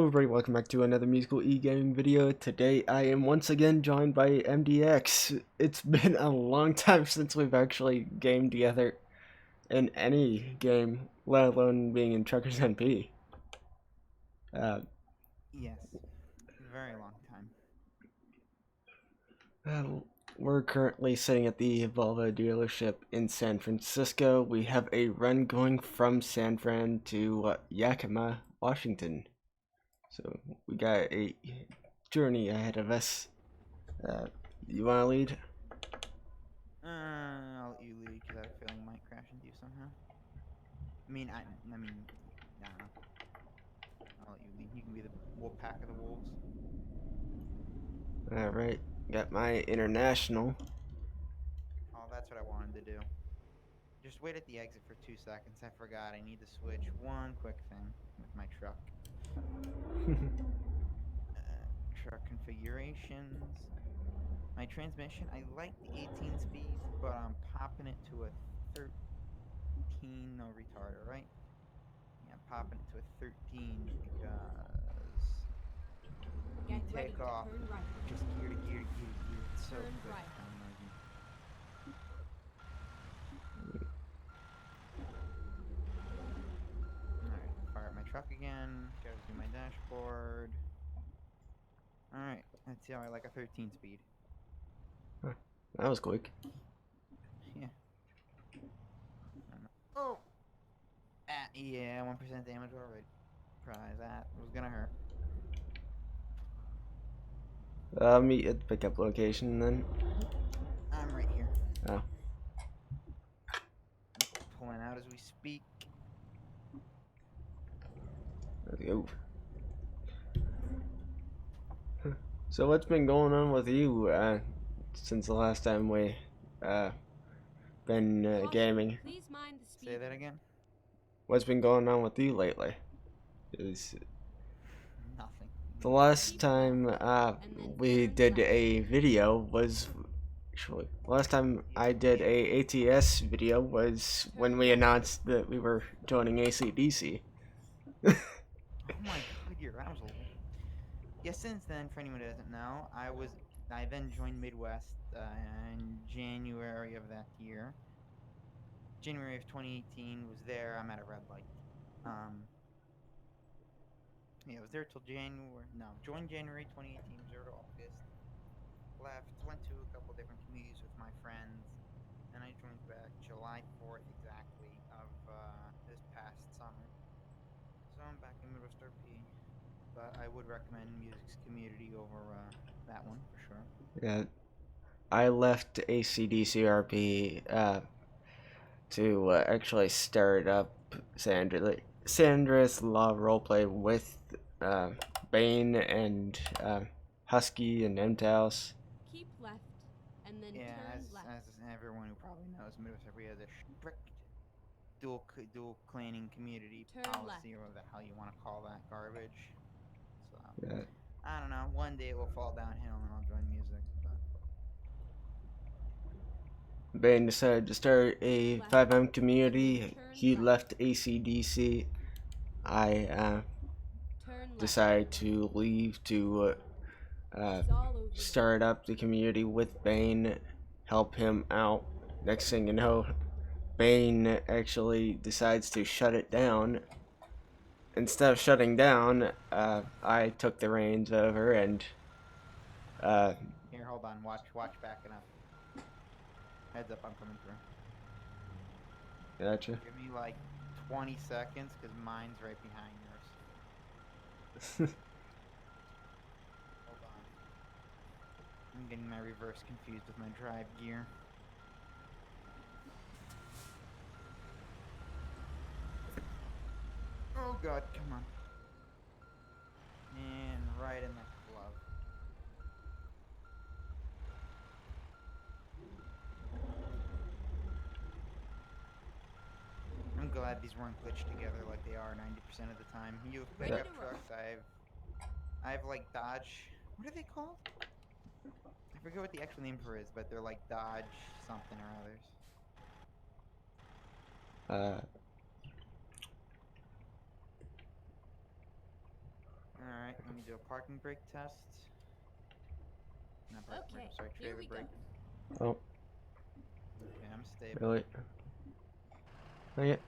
everybody, welcome back to another musical e-gaming video. Today I am once again joined by MDX. It's been a long time since we've actually gamed together in any game, let alone being in Truckers NP. Yes, very long time. Uh, we're currently sitting at the Volvo dealership in San Francisco. We have a run going from San Fran to Yakima, Washington. So we got a journey ahead of us. You want to lead? I'll let you lead because I have a feeling I might crash into you somehow. I don't know. I'll let you lead. You can be the pack of the wolves. Alright, got my international. Oh, that's what I wanted to do. Just wait at the exit for 2 seconds. I forgot. I need to switch one quick thing with my truck. Truck configurations. My transmission, I like the 18 speed, but I'm popping it to a 13. No retarder, right? Yeah, I'm popping it to a 13 because you take off just gear to gear to gear to gear. It's so good. Alright, fire up my truck again. Gotta do my dashboard. Alright, let's see how I like a 13 speed. That was quick. Yeah. Oh! Yeah, 1% damage already. Prize that was gonna hurt. I'll meet at the pickup location then. I'm right here. Oh. Pulling out as we speak. Let's go. So what's been going on with you since the last time we been gaming? Say that again? What's been going on with you lately? Is Nothing. the last time we did a video was actually last time I did a ATS video was when we announced that we were joining ACDC. Oh my god, you're right. Yeah, since then, for anyone who doesn't know, I then joined Midwest in January of that year. January of 2018 was there. I'm at a red light. Yeah, I was there till January. No, joined January 2018. Was there to August. Left. Went to a couple different communities with my friends. And I joined back July 4th exactly of this past summer. So I'm back in Midwest RP. But I would recommend Music's Community over that one for sure. Yeah, I left ACDCRP to actually start up Sandra's Law roleplay with uh, Bane and Husky and Mtaus. Keep left and then Yeah, turn as left. everyone who probably knows, Midwest RP has a strict dual clanning community Turn policy, left. or the hell you want to call that garbage. So Yeah. I don't know. One day it will fall downhill, and I'll join music. But Bane decided to start a FiveM community. He left ACDC. I decided to leave to start up the community with Bane, help him out. Next thing you know, Bane actually decides to shut it down. Instead of shutting down, I took the reins over and here, hold on. Watch backing up. Heads up, I'm coming through. gotcha. Give me like 20 seconds, because mine's right behind yours. Hold on. I'm getting my reverse confused with my drive gear. Oh god, come on. And right in the glove. I'm glad these weren't glitched together like they are 90% of the time. You have pickup trucks, I have like Dodge, what are they called? I forget what the actual name for is, but they're like Dodge something or others. Alright, let me do a parking brake test. Not parking brake, Okay, I'm sorry, here trailer we go. brake. Oh, Okay, I'm stable. really? Not yet.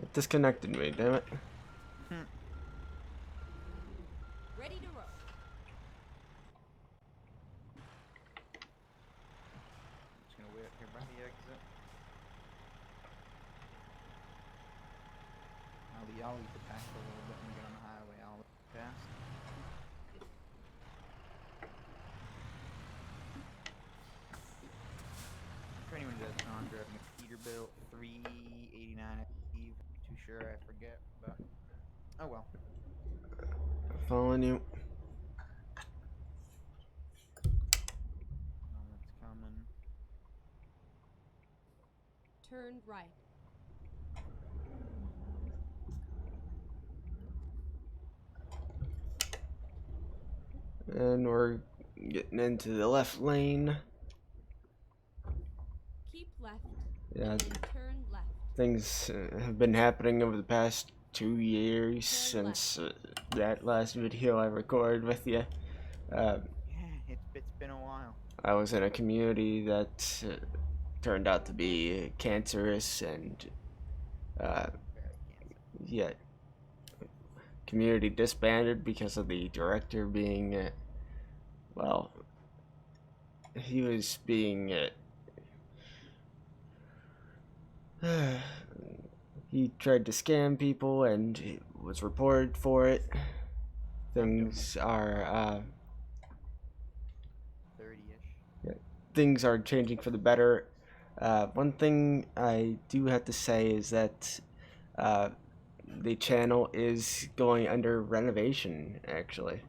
It disconnected me, damn it. Ready to roll. I'm just gonna wait here by the exit. I'll leave the pack for a little bit and get on the highway. I'll let it pass. For anyone who doesn't know, I'm driving a Peterbilt 389, I believe. Too sure, I forget, but oh well. Following you. It's coming. Turn right. And we're getting into the left lane. Keep left. Yeah, And then turn left. things have been happening over the past 2 years Turn since that last video I recorded with you. Yeah, it's been a while. I was in a community that turned out to be cancerous, and Very cancer. yeah, community disbanded because of the director being, well, he was being, he tried to scam people and he was reported for it. Things are, 30-ish. things are changing for the better. One thing I do have to say is that the channel is going under renovation, actually.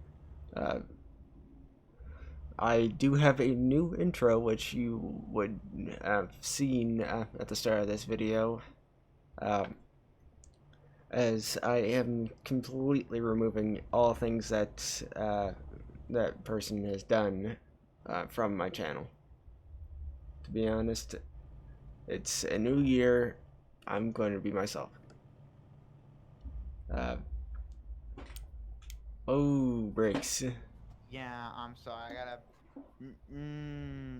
I do have a new intro, which you would have seen at the start of this video, as I am completely removing all things that that person has done from my channel. To be honest, it's a new year. I'm going to be myself. Oh, brakes. Yeah, I'm sorry. I gotta.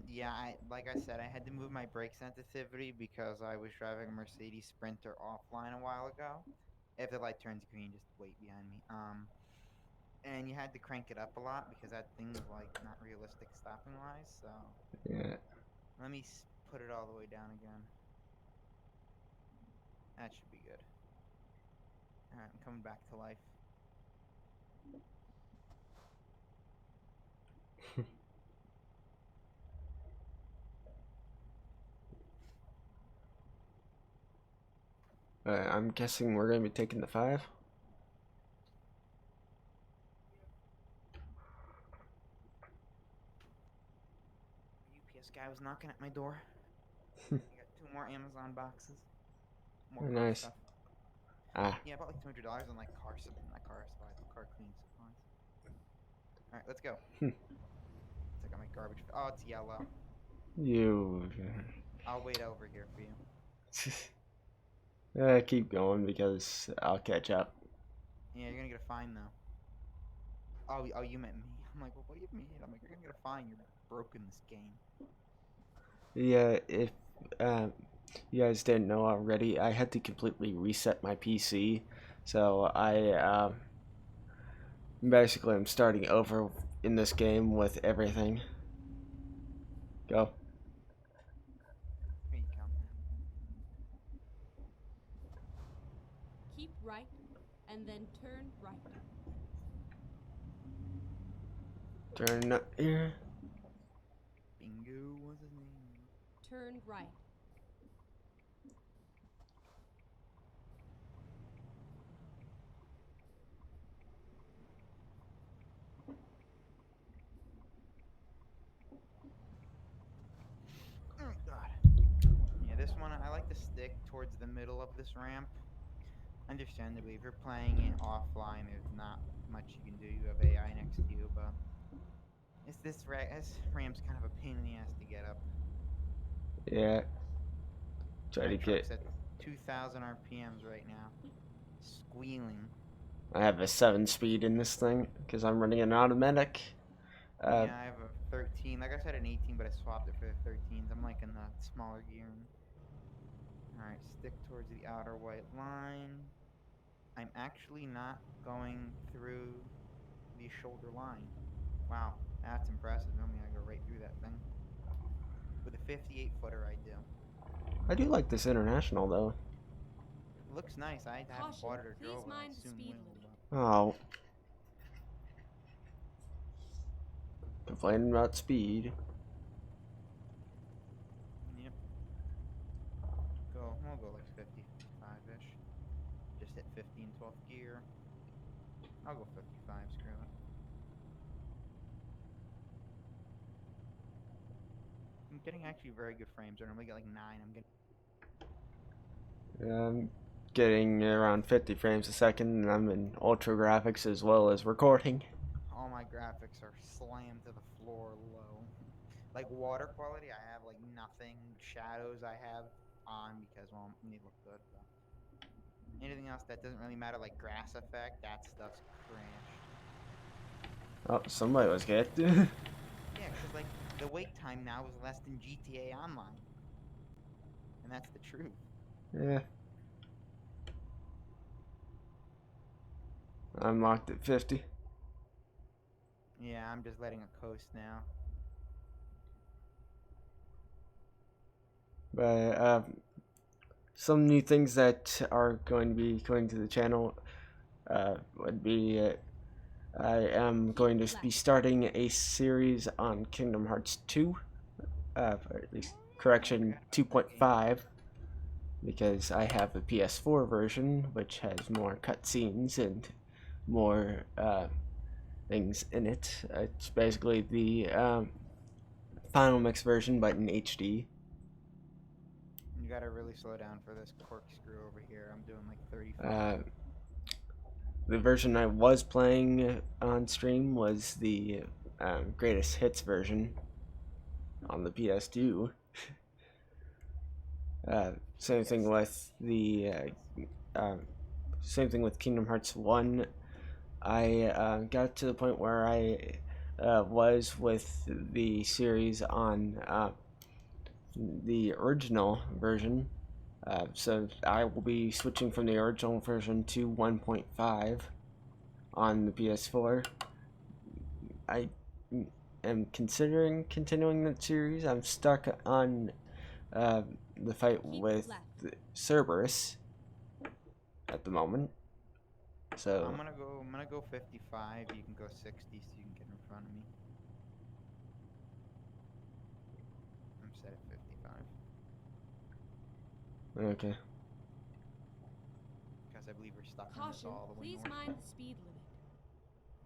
Yeah, like I said, I had to move my brake sensitivity because I was driving a Mercedes Sprinter offline a while ago. If the light turns green, just wait behind me. And you had to crank it up a lot because that thing's like not realistic stopping wise. So Yeah. let me put it all the way down again. That should be good. All right, I'm coming back to life. I'm guessing we're going to be taking the 5. UPS guy was knocking at my door. I got 2 more Amazon boxes. More car Nice. stuff. Ah. Yeah, about like $200 on like car something, like car supplies, car cleaning supplies. All right, let's go. Check out my garbage. Oh, it's yellow. You. I'll wait over here for you. Keep going because I'll catch up. Yeah, you're gonna get a fine though. Oh, you meant me. I'm like, well, what do you mean? I'm like, you're gonna get a fine. You're broken this game. Yeah, if you guys didn't know already, I had to completely reset my PC. So I basically I'm starting over in this game with everything. Go. Here you come. Keep right. And then turn right. Turn up here. Bingo was his name. Turn right. Oh God. Yeah, this one I like to stick towards the middle of this ramp. Understandably, if you're playing it offline, there's not much you can do. You have AI next to you, but this ramp's kind of a pain in the ass to get up. Yeah. Try My to truck get. sets 2,000 RPMs right now. Squealing. I have a 7-speed in this thing because I'm running an automatic. Yeah, I have a 13. Like I said, an 18, but I swapped it for the 13s. I'm like in the smaller gearing. Alright, stick towards the outer white line. I'm actually not going through the shoulder line. Wow, that's impressive. Normally I go right through that thing. With a 58 footer, I do. I do like this international though. It looks nice. I haven't Caution, bought it or please drove it. I mind the soon speed will. limit. But Oh, complaining about speed. yep. We'll go like 55-ish. Just hit 15, 12th gear. I'll go 55, screw it. I'm getting actually very good frames. I normally get like 9. I'm getting I'm getting around 50 frames a second, and I'm in ultra graphics as well as recording. all my graphics are slammed to the floor low. Like water quality, I have like nothing. Shadows I have on because well, they look good. But anything else that doesn't really matter, like grass effect, that stuff's crashed. Oh, somebody was hit. Yeah, because like the wait time now is less than GTA Online, and that's the truth. Yeah. I'm locked at 50. Yeah, I'm just letting it coast now. But some new things that are going to be coming to the channel would be I am going to be starting a series on Kingdom Hearts 2, or at least correction 2.5, because I have the PS4 version, which has more cutscenes and more things in it. It's basically the Final Mix version, but in HD. You gotta really slow down for this corkscrew over here. I'm doing like 35. The version I was playing on stream was the greatest hits version on the PS2. Same thing with the same thing with Kingdom Hearts 1. I got to the point where I was with the series on the original version. So I will be switching from the original version to 1.5 on the PS4. I am considering continuing that series. I'm stuck on the fight Keep with left. Cerberus at the moment. So I'm gonna go 55. You can go 60, so you can get in front of me. I'm set at 55 okay. because I believe we're stuck in this Caution, all the way please north. mind the speed limit.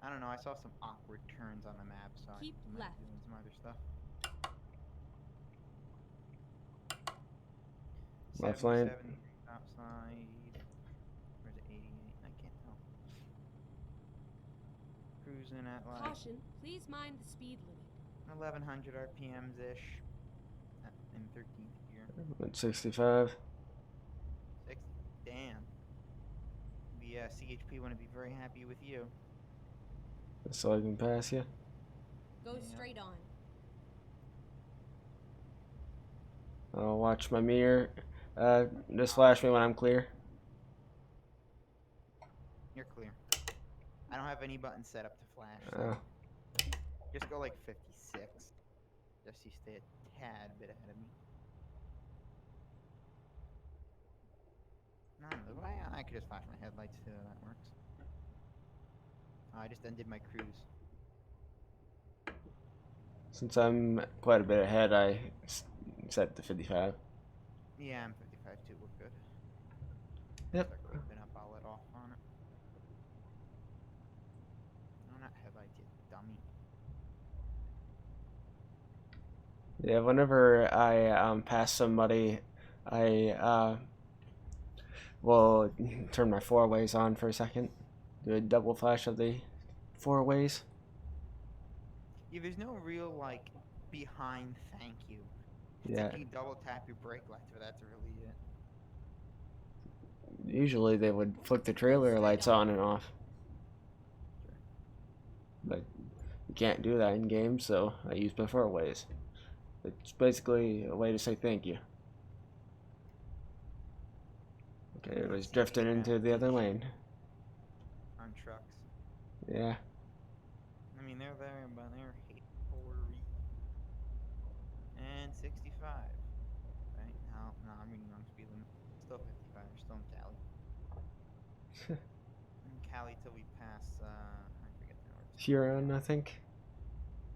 I don't know. I saw some awkward turns on the map, so Keep I might left. be doing some other stuff. Left lane. 77 outside. Where's it? 88? I can't tell. Cruising at like Caution, please mind the speed limit. 1100 RPMs ish in 13th gear. At 65. 60. Damn. The CHP want to be very happy with you. So I can pass you. Go Yeah. straight on. I'll watch my mirror. Just flash me when I'm clear. You're clear. I don't have any buttons set up to flash. So Oh. just go like 56. Just so you stay a tad bit ahead of me. No, I could just flash my headlights too. That works. I just ended my cruise. Since I'm quite a bit ahead, I set to 55. Yeah, I'm 55 too. We're good. Yep. Start creeping up. I'll let off on it. No, not headlights, you dummy. Yeah, whenever I pass somebody, I will turn my 4-ways on for a second. Do a double flash of the 4-ways. Yeah, there's no real like behind thank you. It's Yeah. like you double tap your brake lights, but that's really it. usually they would flick the trailer lights on and off. But you can't do that in game, so I use my four ways. It's basically a way to say thank you. Okay, it was drifting into the other lane. On trucks. Yeah. I mean, they're there, but they're 40 and 65. Right? No, I'm reading wrong speed limit. Still 55. We're still in Cali. In Cali till we pass, I forget the north. Huron, I think.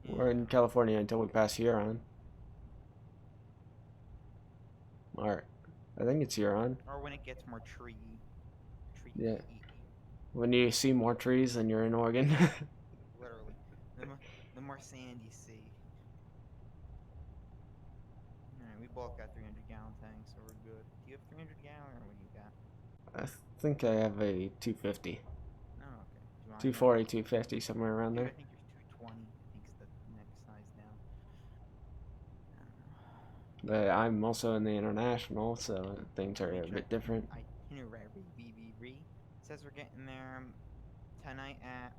Yeah. We're in California until we pass Huron. Alright. I think it's Huron. Or when it gets more tree. Yeah. When you see more trees, then you're in Oregon. Literally. The more sand you see. Alright, we both got 300 gallon tanks, so we're good. Do you have 300 gallon, or what do you got? I think I have a 250. Oh, okay. Do you want 240, 250, somewhere around Dude, there. I think yours 220. I think's the next size down. I don't know. But I'm also in the international, so things are a bit different. Itinerary BBB says we're getting there tonight at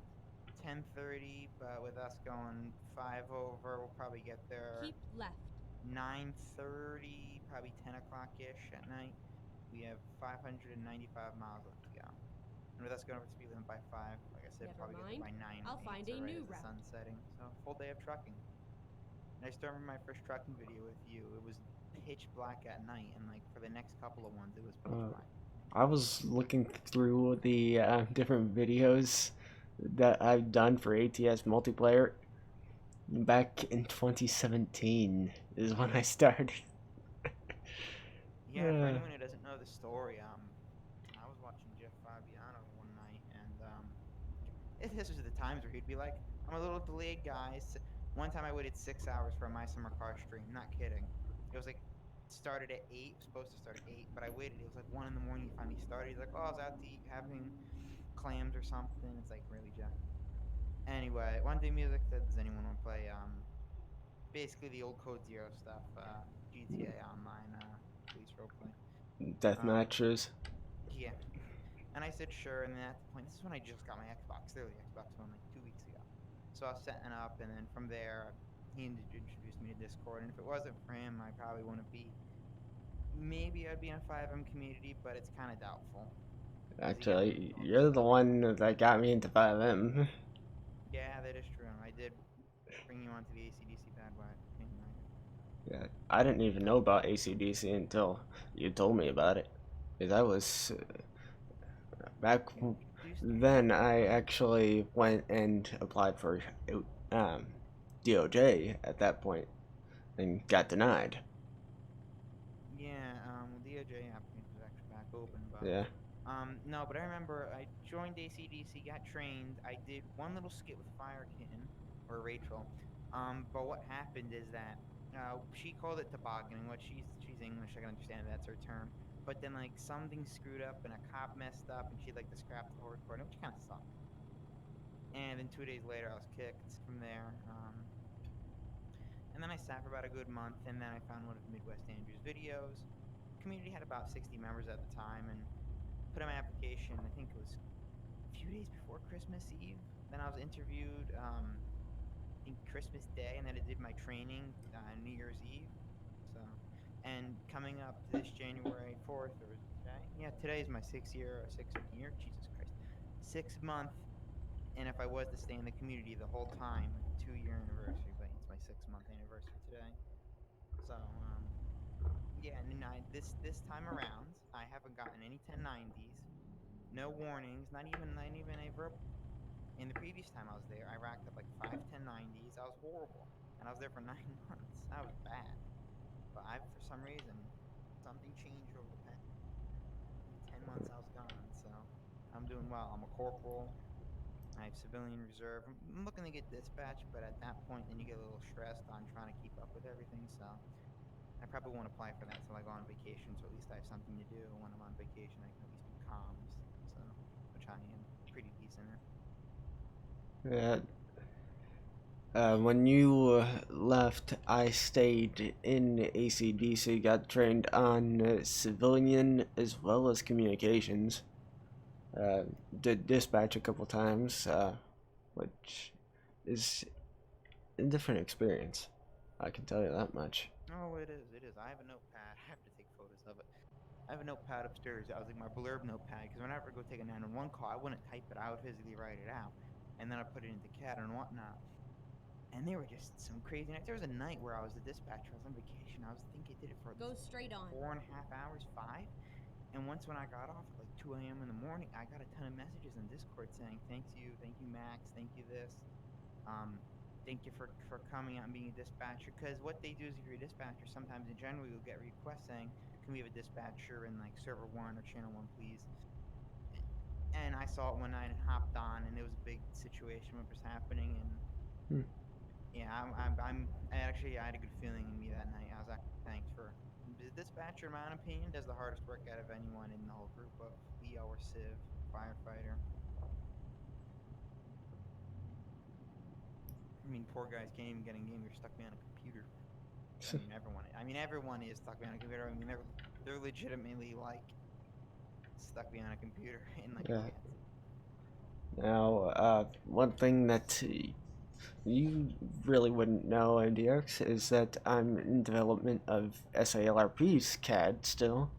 10:30, but with us going 5 over, we'll probably get there Keep left. 9:30, probably 10 o'clock ish at night. We have 595 miles left to go. And with us going over the speed limit by 5, like I said, Never probably get there by mind. 9. I'll and find 8, so a right new as the route. sun's setting. So full day of trucking. And I still remember my first trucking video with you. It was pitch black at night, and like for the next couple of ones, it was pitch black. I was looking through the different videos that I've done for ATS multiplayer. Back in 2017 is when I started. Yeah, for anyone who doesn't know the story, I was watching Jeff Fabiano one night, and this was the times where he'd be like, "I'm a little delayed, guys." One time I waited 6 hours for a My Summer Car stream. Not kidding. It was like started at 8. It was supposed to start at 8, but I waited. It was like 1 in the morning. He finally started. He's like, "Oh, I was out to eat, having clams or something." It's like, really, Jeff. Anyway, one day music said, "Does anyone want to play basically the old Code Zero stuff, GTA Online, police roleplay?" Death matches. Yeah. And I said sure, and then at the point, this is when I just got my Xbox, literally Xbox One, like 2 weeks ago. So I was setting up, and then from there, he introduced me to Discord, and if it wasn't for him, I probably wouldn't be. Maybe I'd be in 5M community, but it's kind of doubtful. Actually, you're the one that got me into 5M. Yeah, that is true. I did bring you onto the ACDC bandwagon. Yeah, I didn't even know about ACDC until you told me about it. Because I was back then. I actually went and applied for DOJ at that point and got denied. Yeah, DOJ applicant was actually back open, but Yeah. no, but I remember I joined ACDC, got trained. I did one little skit with Fire Kitten or Rachel. But what happened is that she called it tobogganing. What she's English, I can understand that's her term. But then like something screwed up and a cop messed up, and she like to scrap the whole recording, which kind of sucked. And then 2 days later, I was kicked from there. And then I sat for about a good month, and then I found one of Midwest Andrew's videos. The community had about 60 members at the time, and put in my application. I think it was a few days before Christmas Eve. Then I was interviewed, I think Christmas Day, and then I did my training New Year's Eve. So, and coming up this January 4th, or today? Yeah, today is my 6th year. Jesus Christ, 6th month. And if I was to stay in the community the whole time, 2-year anniversary, but it's my 6th-month anniversary today. So, yeah, and this time around, I haven't gotten any 1090s, no warnings, not even a verbal. In the previous time I was there, I racked up like 5 1090s. I was horrible, and I was there for 9 months. That was bad. But for some reason, something changed over the 10 months I was gone. So I'm doing well. I'm a corporal. I have civilian reserve. I'm looking to get dispatched, but at that point, then you get a little stressed on trying to keep up with everything. So I probably won't apply for that till I go on vacation. So at least I have something to do when I'm on vacation. I can at least do comms. So, which I am pretty decent at. Yeah. When you left, I stayed in ACDC, got trained on civilian as well as communications. Did dispatch a couple times, which is a different experience. I can tell you that much. Oh, it is. It is. I have a notepad. I have to take photos of it. I have a notepad upstairs. I was like my blurb notepad because whenever I go take a 911 call, I wouldn't type it out, physically write it out, and then I put it into CAD and whatnot. And they were just some crazy nights. There was a night where I was a dispatcher. I was on vacation. I think I did it for Go straight on. 4.5 hours, 5. And once when I got off at like 2 a.m. in the morning, I got a ton of messages on Discord saying, thank you Max, thank you this, thank you for coming out and being a dispatcher. Because what they do is if you're a dispatcher, sometimes in general you'll get requests saying, can we have a dispatcher in like server 1 or channel 1 please? And I saw it one night and hopped on, and it was a big situation what was happening, and yeah, I actually I had a good feeling in me that night. I was like, thanks for the dispatcher, in my own opinion, does the hardest work out of anyone in the whole group of EO or Civ firefighter. I mean, poor guys can't even get in game. You're stuck behind a computer. I mean, everyone is stuck behind a computer. I mean, they're legitimately like stuck behind a computer in like. Yeah. Now, one thing that you really wouldn't know, MDX, is that I'm in development of SALRP's CAD still.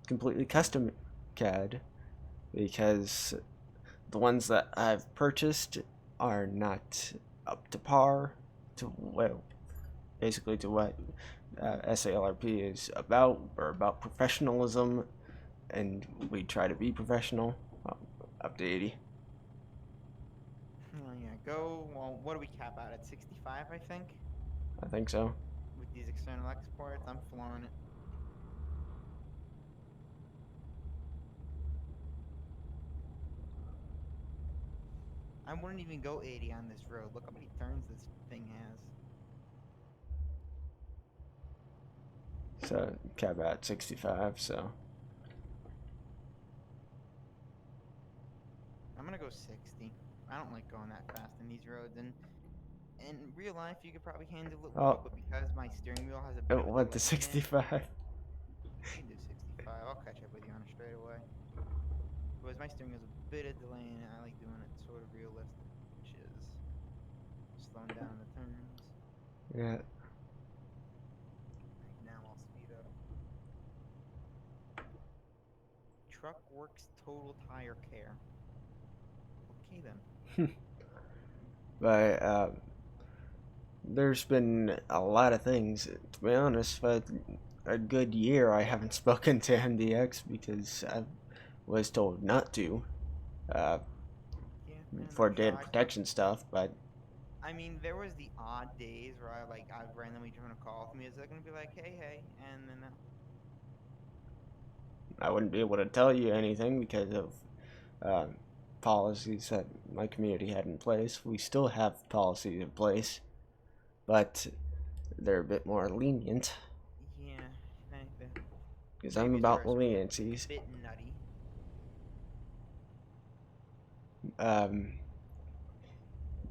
Completely custom CAD, because the ones that I've purchased are not up to par to, well, basically to what SALRP is about. We're about professionalism, and we try to be professional. Up to 80. Oh yeah, go. Well, what do we cap out at? 65, I think. I think so. With these external exports, I'm flooring it. I wouldn't even go 80 on this road. Look how many turns this thing has. So cap at 65. So I'm gonna go 60. I don't like going that fast in these roads, and in real life you could probably handle it well, but because my steering wheel has a bit it of a went to delay in it, 65. you can do 65. I'll catch up with you on a straightaway. Because my steering wheel's a bit of delay in it, I like doing it sort of realistic, which is slowing down the turns. Yeah. Now I'll speed up. Truck works total tire care. Okay then. But there's been a lot of things. To be honest, for a good year, I haven't spoken to MDX because I was told not to. For data protection stuff, but I mean, there was the odd days where I randomly join a call with me. It's like gonna be like, hey, and then I wouldn't be able to tell you anything because of policies that my community had in place. We still have policies in place, but they're a bit more lenient. Yeah, because I'm about leniencies. Bit nutty.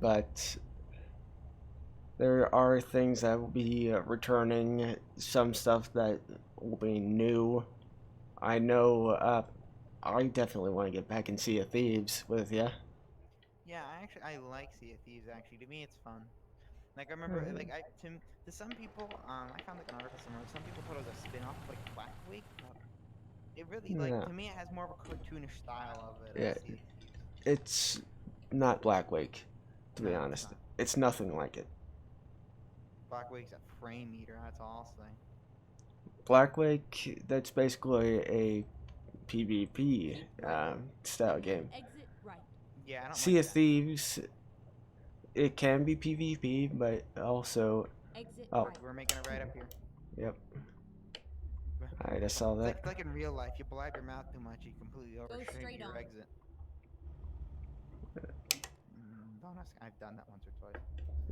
But there are things that will be returning, some stuff that will be new. I know, I definitely want to get back in Sea of Thieves with ya. Yeah, I like Sea of Thieves. Actually, to me, it's fun. Like I remember, to some people, I found like an article somewhere. Some people thought it was a spin-off of like Black Wake. It really to me, it has more of a cartoonish style of it. Yeah, it's not Black Wake, to be honest. It's nothing like it. Black Wake's a frame eater. That's all I'll say. Black Wake, that's basically a PvP style game. Exit right. Yeah, I don't Sea of Thieves, it can be PvP, but also. Exit right. We're making it right up here. Yep. I just saw that. It's like in real life, you blab your mouth too much, you completely overshoot your exit. Don't ask. I've done that once or twice.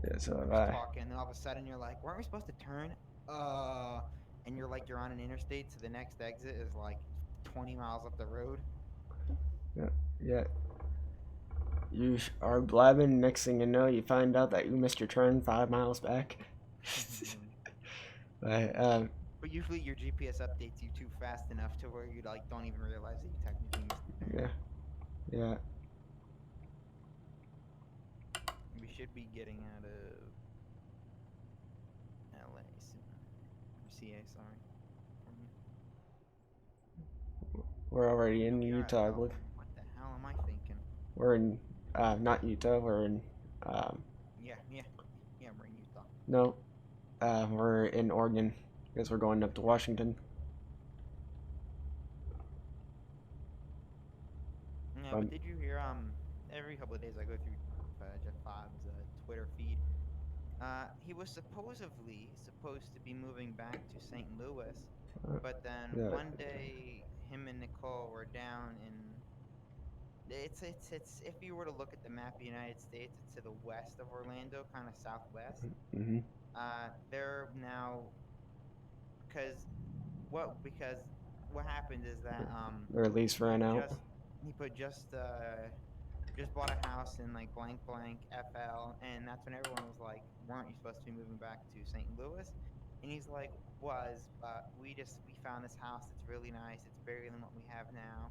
Yeah, so have I. I. Talking, and then all of a sudden you're like, weren't we supposed to turn? And you're like, you're on an interstate, so the next exit is like 20 miles up the road. Yeah. You are blabbing. Next thing you know, you find out that you missed your turn 5 miles back. But But usually your GPS updates you too fast enough to where you like don't even realize that you technically missed your turn. yeah, yeah. We should be getting out of LA soon. Or CA, sorry. We're already in You're out Utah, I of believe. What the hell am I thinking? We're in not Utah. We're in Yeah, we're in Utah. no, we're in Oregon because we're going up to Washington. Yeah, but did you hear? Every couple of days I go through Jeff Fobbs' Twitter feed. He was supposedly supposed to be moving back to St. Louis, but then Yeah. one day him and Nicole were down in. It's if you were to look at the map of the United States, it's to the west of Orlando, kind of southwest. Mm-hmm. They're now because what happened is that Their lease ran out. he put just bought a house in like blank blank FL, and that's when everyone was like, "Weren't you supposed to be moving back to St. Louis?" And he's like, "Was, but we found this house that's really nice. It's bigger than what we have now."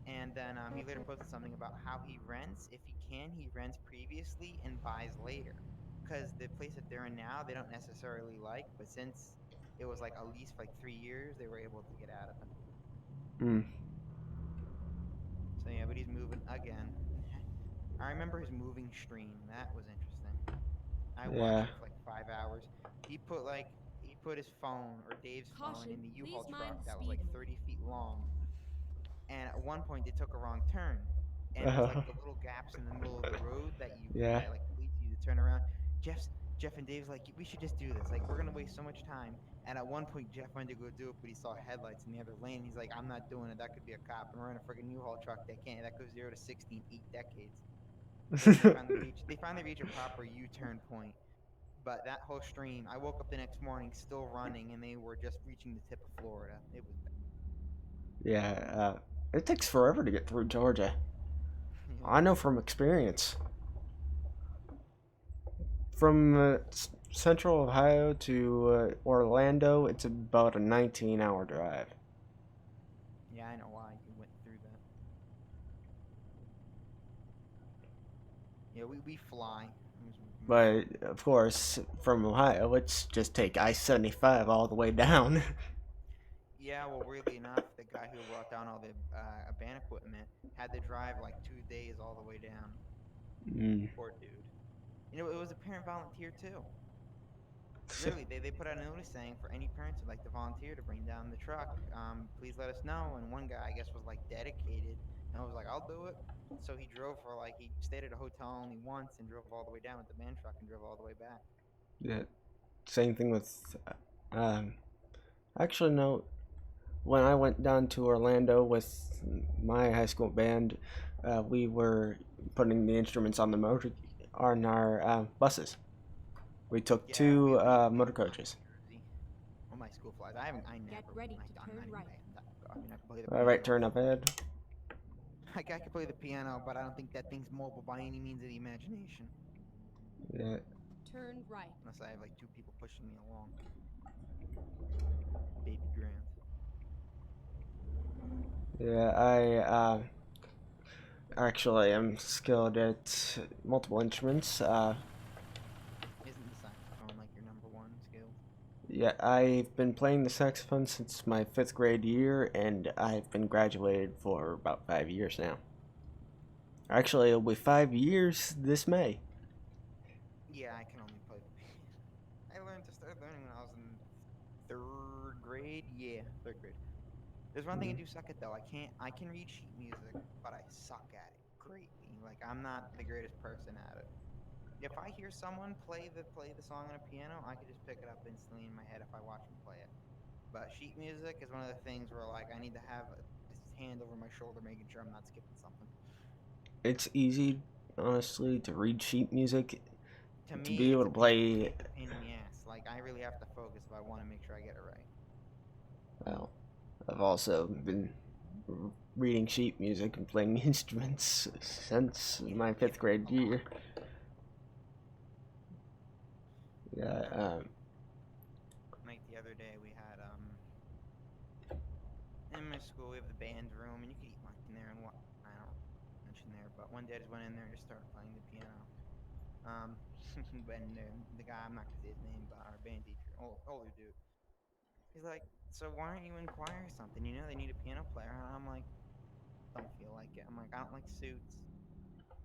And then he later posted something about how he rents. If he can, he rents previously and buys later, because the place that they're in now they don't necessarily like, but since it was like a lease for like 3 years, they were able to get out of it. Mm. So yeah, but he's moving again. I remember his moving stream. That was interesting. I watched it for like 5 hours. He put his phone or Dave's phone in Caution, the please U-Haul mind truck the that was speed like limit. 30 feet long. And at one point they took a wrong turn. And there's like the little gaps in the middle of the road Yeah. that like leads you to turn around. Jeff and Dave's like, we should just do this. Like, we're gonna waste so much time. And at one point Jeff went to go do it, but he saw headlights in the other lane. He's like, I'm not doing it. That could be a cop. And we're in a freaking U-Haul truck that goes 0 to 60 in 8 decades. So then they finally reach a proper U-turn point. But that whole stream, I woke up the next morning still running, and they were just reaching the tip of Florida. It was bad. Yeah. It takes forever to get through Georgia. I know from experience. From central Ohio to Orlando, it's about a 19-hour drive. Yeah, I know why you went through that. Yeah, we fly. But of course, from Ohio, it's just take I-75 all the way down. Yeah, well, weirdly enough, the guy who brought down all the band equipment had to drive like 2 days all the way down. Mm. Poor dude. You know, it was a parent volunteer too. Really, they put out a notice saying for any parents who'd like to volunteer to bring down the truck, please let us know. And one guy, I guess, was like dedicated, and I was like, I'll do it. So he drove for like he stayed at a hotel only once and drove all the way down with the band truck and drove all the way back. Yeah. Same thing with. Um, actually, no. When I went down to Orlando with my high school band, we were putting the instruments on our buses. We took Yeah, two we motor fly in coaches. Jersey. Well, my school flies. I Get never. ready I, to I'm turn not even right. bad. I mean, I can play the Right piano. turn up ahead. I can play the piano, but I don't think that thing's mobile by any means of the imagination. Yeah. Turn right. Unless I have like two people pushing me along. Baby Grant. Yeah, I actually am skilled at multiple instruments. Isn't the saxophone like your number one skill? Yeah, I've been playing the saxophone since my 5th grade year, and I've been graduated for about 5 years now. Actually, it'll be 5 years this May. Yeah, I can only play the piano. I started learning when I was in 3rd grade. Yeah, 3rd grade. There's one thing I do suck at though. I can read sheet music, but I suck at it greatly. Like I'm not the greatest person at it. If I hear someone play the song on a piano, I could just pick it up instantly in my head if I watch them play it. But sheet music is one of the things where like I need to have a hand over my shoulder making sure I'm not skipping something. It's easy, honestly, to read sheet music. To To me, be able it's to a play, pain in the ass. Like I really have to focus if I want to make sure I get it right. well, I've also been reading sheet music and playing instruments since my 5th grade year. Yeah, Like the other day, we had in my school we have the band room, and you could eat lunch in there and what I don't mention there, but one day I just went in there and just started playing the piano. When the guy, I'm not gonna say his name, but our band teacher, older dude, he's like, "So why don't you in choir or something? You know they need a piano player." And I'm like, "Don't feel like it." I'm like, "I don't like suits."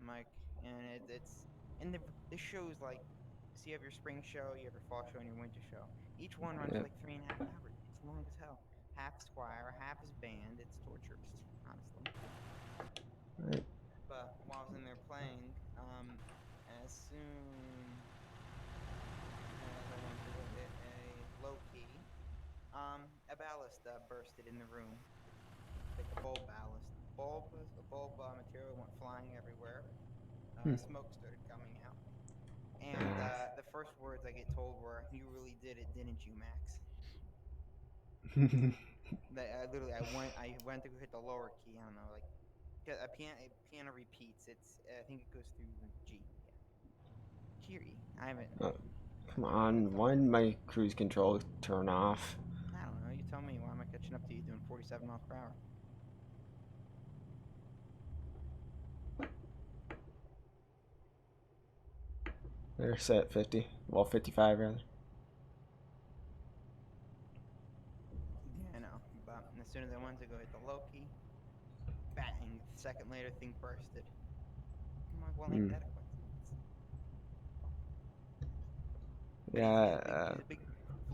I'm like, and it's and the shows like, so you have your spring show, you have your fall show, and your winter show. Each one runs yeah. for like 3.5 hours. It's long as hell. Half is choir, half is band. It's torturous, honestly. Right. But while I was in there playing, as soon as I went to go hit a low key, a ballast bursted in the room, like a bulb ballast. The bulb material went flying everywhere. Hmm. Smoke started coming out, and the first words I get told were, "You really did it, didn't you, Max?" I went to go hit the lower key. I don't know, like a piano repeats. I think it goes through G. Yeah. Kiri. I haven't. Oh, come on, why did my cruise control turn off? I don't know. You tell me. Why am I catching up to you doing 47 miles per hour? They're set at 50. Well, 55 rather. Yeah, I know. But as soon as I went to go hit the low key, bang! A second later, thing bursted. I'm like, well, ain't Hmm. that a coincidence? But Yeah, he's a big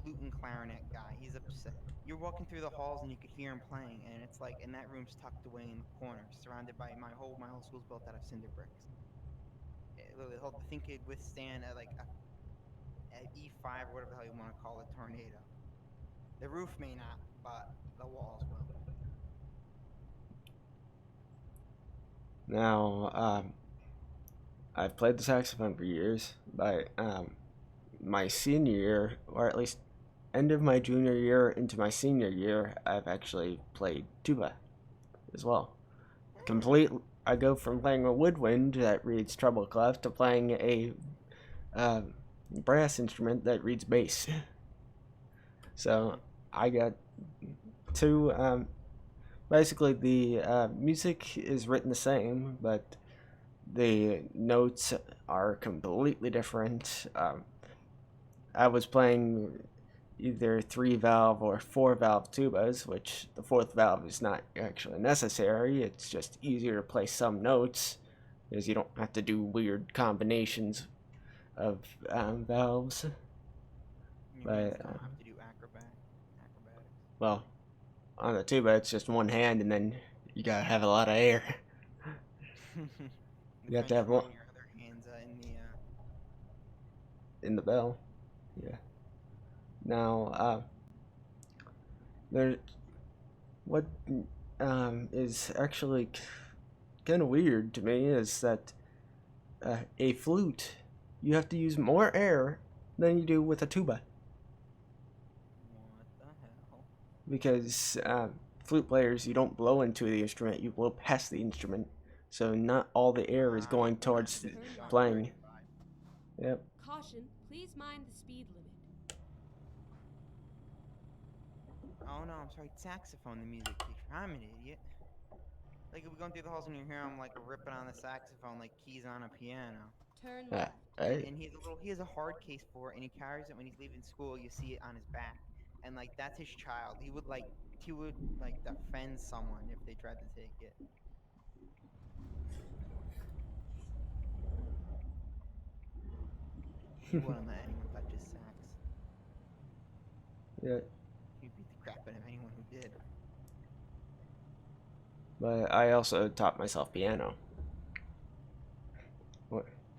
flute and clarinet guy. He's upset. You're walking through the halls and you could hear him playing, and it's like, and that room's tucked away in the corner, surrounded by my whole school's built out of cinder bricks. The thing could withstand a E5 or whatever the hell you want to call a tornado. The roof may not, but the walls will. now, I've played the saxophone for years, but my senior year, or at least end of my junior year into my senior year, I've actually played tuba as well. Complete. I go from playing a woodwind that reads treble clef to playing a uh, brass instrument that reads bass. So I got two. Basically, the music is written the same, but the notes are completely different. I was playing either 3-valve or 4-valve tubas, which the 4th valve is not actually necessary. It's just easier to play some notes because you don't have to do weird combinations of valves. Your hands But don't have to do acrobatics. well, on the tuba, it's just one hand, and then you gotta have a lot of air. The You have to French have one horn, your other hands in the. in the bell. Yeah. Now, there. What is actually kind of weird to me is that a flute, you have to use more air than you do with a tuba What the hell? because flute players, you don't blow into the instrument, you blow past the instrument, so not all the air is going towards Turn left. playing. Yep. Caution, please mind the speed limit. Oh no, I'm sorry. Saxophone, the music teacher. I'm an idiot. Like if we're going through the halls and you hear him like ripping on the saxophone like keys on a piano. Turn Uh, left. I, And he has a hard case for it, and he carries it when he's leaving school. You see it on his back, and like that's his child. He would defend someone if they tried to take it. He wouldn't let anyone touch his sax. yeah, He'd beat the crap out of anyone who did. but I also taught myself piano.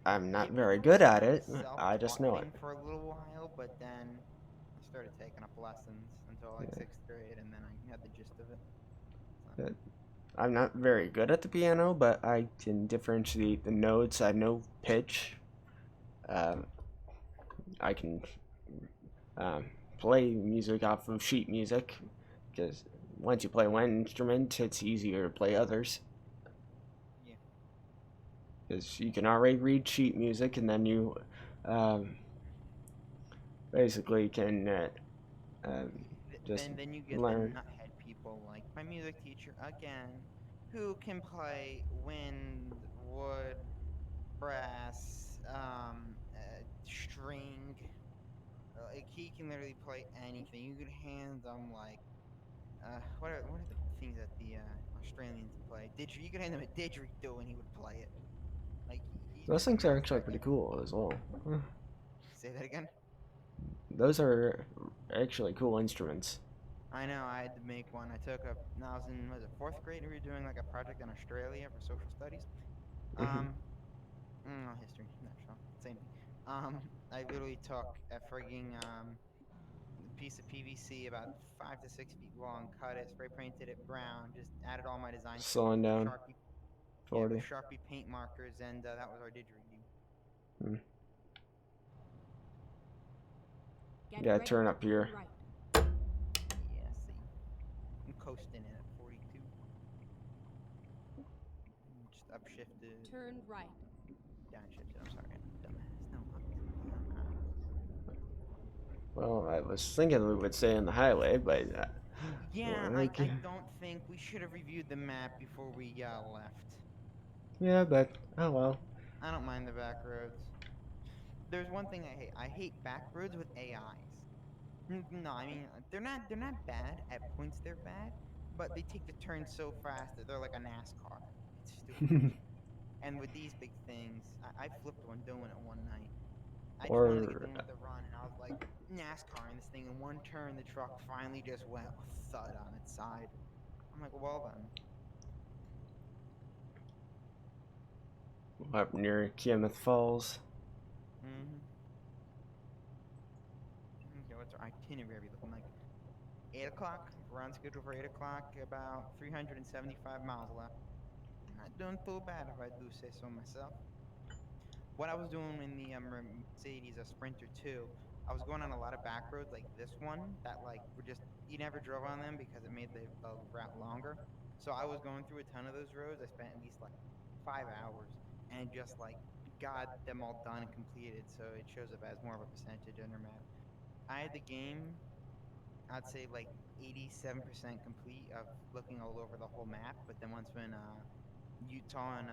I'm not very good at it. I just know it. Thing for a little while, but then I started taking up lessons until like Yeah. 6th grade, and then I had the gist of it. Yeah. I'm not very good at the piano, but I can differentiate the notes. I know pitch. Um, I can um, play music off of sheet music because once you play one instrument, it's easier to play others. Yeah. Because you can already read sheet music, and then you basically can just Then you get the learn. nuthead people like my music teacher again, who can play wind, wood, brass, string. Like he can literally play anything. You could hand him like what are the things that the Australians play? Didgeridoo. You could hand him a didgeridoo and he would play it. Like he's Those just things are master actually at pretty everything. cool as well. Say that again. Those are actually cool instruments. I know. I had to make one. I was in was it fourth grade? We were doing like a project in Australia for social studies. Hmm. Um, no history. No, sure. Same thing. I literally took a frigging piece of PVC about 5 to 6 feet long, cut it, spray painted it brown, just added all my designs to it Slowing with down Sharpie. Yeah, with 40. Sharpie paint markers, and that was our didgeridoo. Hmm. Get Yeah, ready turn to up here. turn right. Yeah, see, I'm coasting in at 42. Just upshifted, Turn right. downshifted. I'm sorry, dumbass. No, up. Well, I was thinking we would stay on the highway, but Yeah, well, I don't think we should have reviewed the map before we left. yeah, but oh well. I don't mind the back roads. There's one thing I hate. I hate back roads with AIs. No, I mean they're not bad. At points they're bad, but they take the turn so fast that they're like a NASCAR. It's stupid. And with these big things, I flipped one doing it one night. I just wanted to get Or done with the run, and I was like NASCAR in this thing. In one turn, the truck finally just went thud on its side. I'm like, well then. up near Kiamouth Falls. Mm-hmm. Okay, what's our itinerary looking like? 8 o'clock. We're on schedule for 8 o'clock. About 375 miles left. Not doing too bad if I do say so myself. What I was doing in the Mercedes Sprinter 2, I was going on a lot of back roads like this one that like were just you never drove on them because it made the route longer. So I was going through a ton of those roads. I spent at least like 5 hours and just like got them all done and completed. So it shows up as more of a percentage on your map. I had the game, I'd say like 87% complete of looking all over the whole map. But then once when Utah and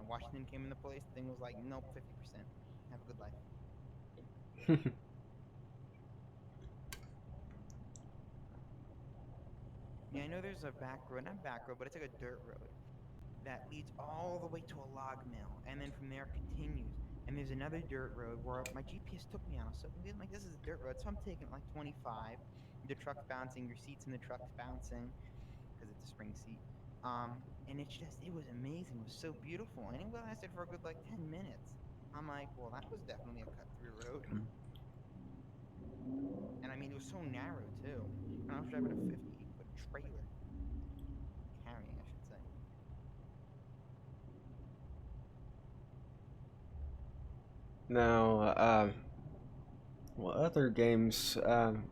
Washington came into place, the thing was like, nope, 50%. Have a good life. Yeah, I know there's a back road, not back road, but it's like a dirt road that leads all the way to a log mill, and then from there continues. And there's another dirt road where my GPS took me on. So I'm like, this is a dirt road, so I'm taking like 25. The truck's bouncing, your seat's in the truck's bouncing because it's a spring seat. And it was amazing. It was so beautiful, and it lasted for a good like 10 minutes. I'm like, well, that was definitely a cut through road. And I mean, it was so narrow too. And I was driving a 58-foot trailer, carrying, I should say. Now, what other games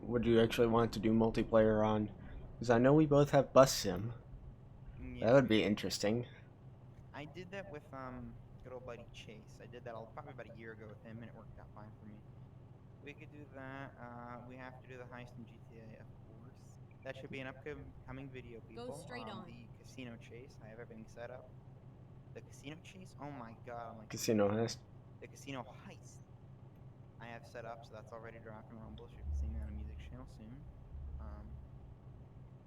would you actually want to do multiplayer on? Because I know we both have Bus Sim. That Yes, would we be do. interesting. I did that with good old buddy Chase. I did that probably about a year ago with him, and it worked out fine for me. We could do that. We have to do the heist in GTA, of course. That should be an upcoming video, Go people. straight on. The casino chase. I have everything set up. The casino chase. Oh my god, I'm like Casino Heist. the casino heist. I have set up, so that's already dropping Rumble. Should be seeing that on Music Channel soon. Um,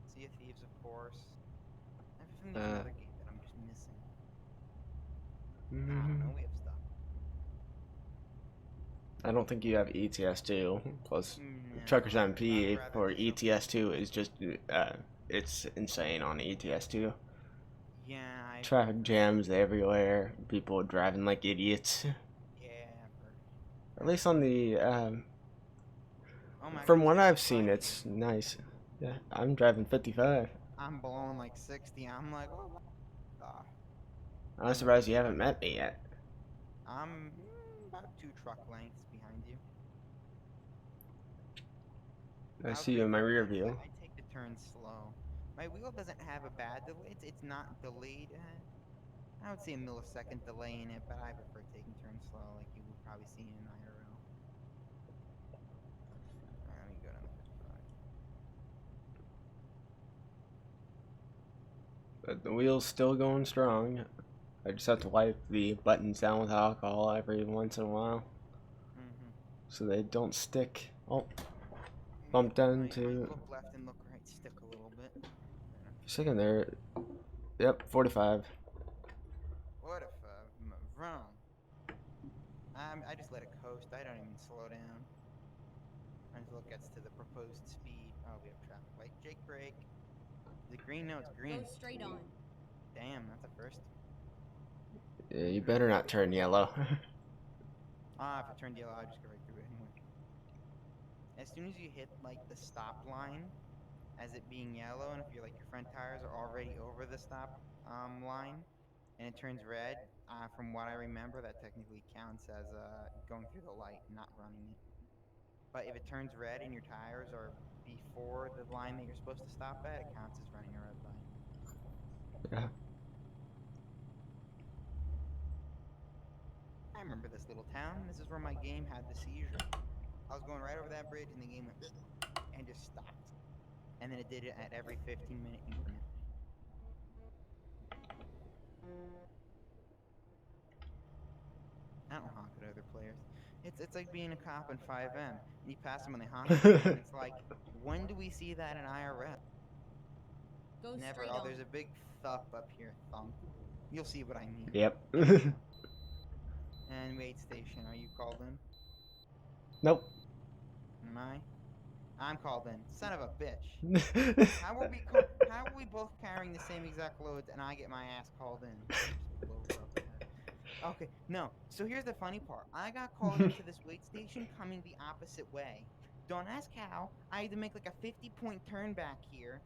Sea of Thieves, of course. I have a feeling there's Uh, another game that I'm just missing. I don't mm, know. We have stuff. I don't think you have ETS2. Plus, Truckers No, I'd MP rather for do something. ETS2 is just, it's insane on ETS2. Yeah, I've Traffic heard. jams everywhere. People driving like idiots. Yeah, I've heard. At least on the, Oh my from god, what I've 65 seen, here. it's nice. Yeah, I'm driving 55. I'm blowing like 60. I'm like, oh, I'm I'm surprised you cruising. haven't met me yet. I'm about 2 truck lengths behind you. I I was see you in my grateful rear again because view. I take the turn slow. My wheel doesn't have a bad delay. It's not delayed. I would say a millisecond delay in it, but I prefer taking turns slow, like you would probably see in IRL. Alright, let me go down the 55. But the wheel's still going strong. I just have to wipe the buttons down with alcohol every once in a while so they don't stick. Oh, bumped Might into. look left and look right, stick a little bit. Second there. Yep, 45. What if I'm wrong? I just let it coast. I don't even slow down until it gets to the proposed speed. Oh, we have traffic light. Jake brake. Is it green? No, it's green. Go straight on. Damn, that's a first. Yeah, you better not turn yellow. If it turned yellow, I'd just go right through it anyway. As soon as you hit like the stop line, as it being yellow, and if your front tires are already over the stop line, and it turns red, from what I remember, that technically counts as going through the light, not running it. But if it turns red and your tires are before the line that you're supposed to stop at, it counts as running a red light. Yeah. I remember this little town. This is where my game had the seizure. I was going right over that bridge, and the game went and just stopped. And then it did it at every 15-minute increment. I don't honk at other players. It's like being a cop in 5M. And you pass them and they honk at you, and it's like, when do we see that in IRL? Go Never. straight Oh, on. there's a big thump up here. Thump. You'll see what I mean. Yep. And wait station, are you called in? Nope. Am I? I'm called in. Son of a bitch. How are we both carrying the same exact loads and I get my ass called in? Just blow her up the head. Okay, no. So here's the funny part. I got called into this wait station coming the opposite way. Don't ask how. I had to make like a 50-point turn back here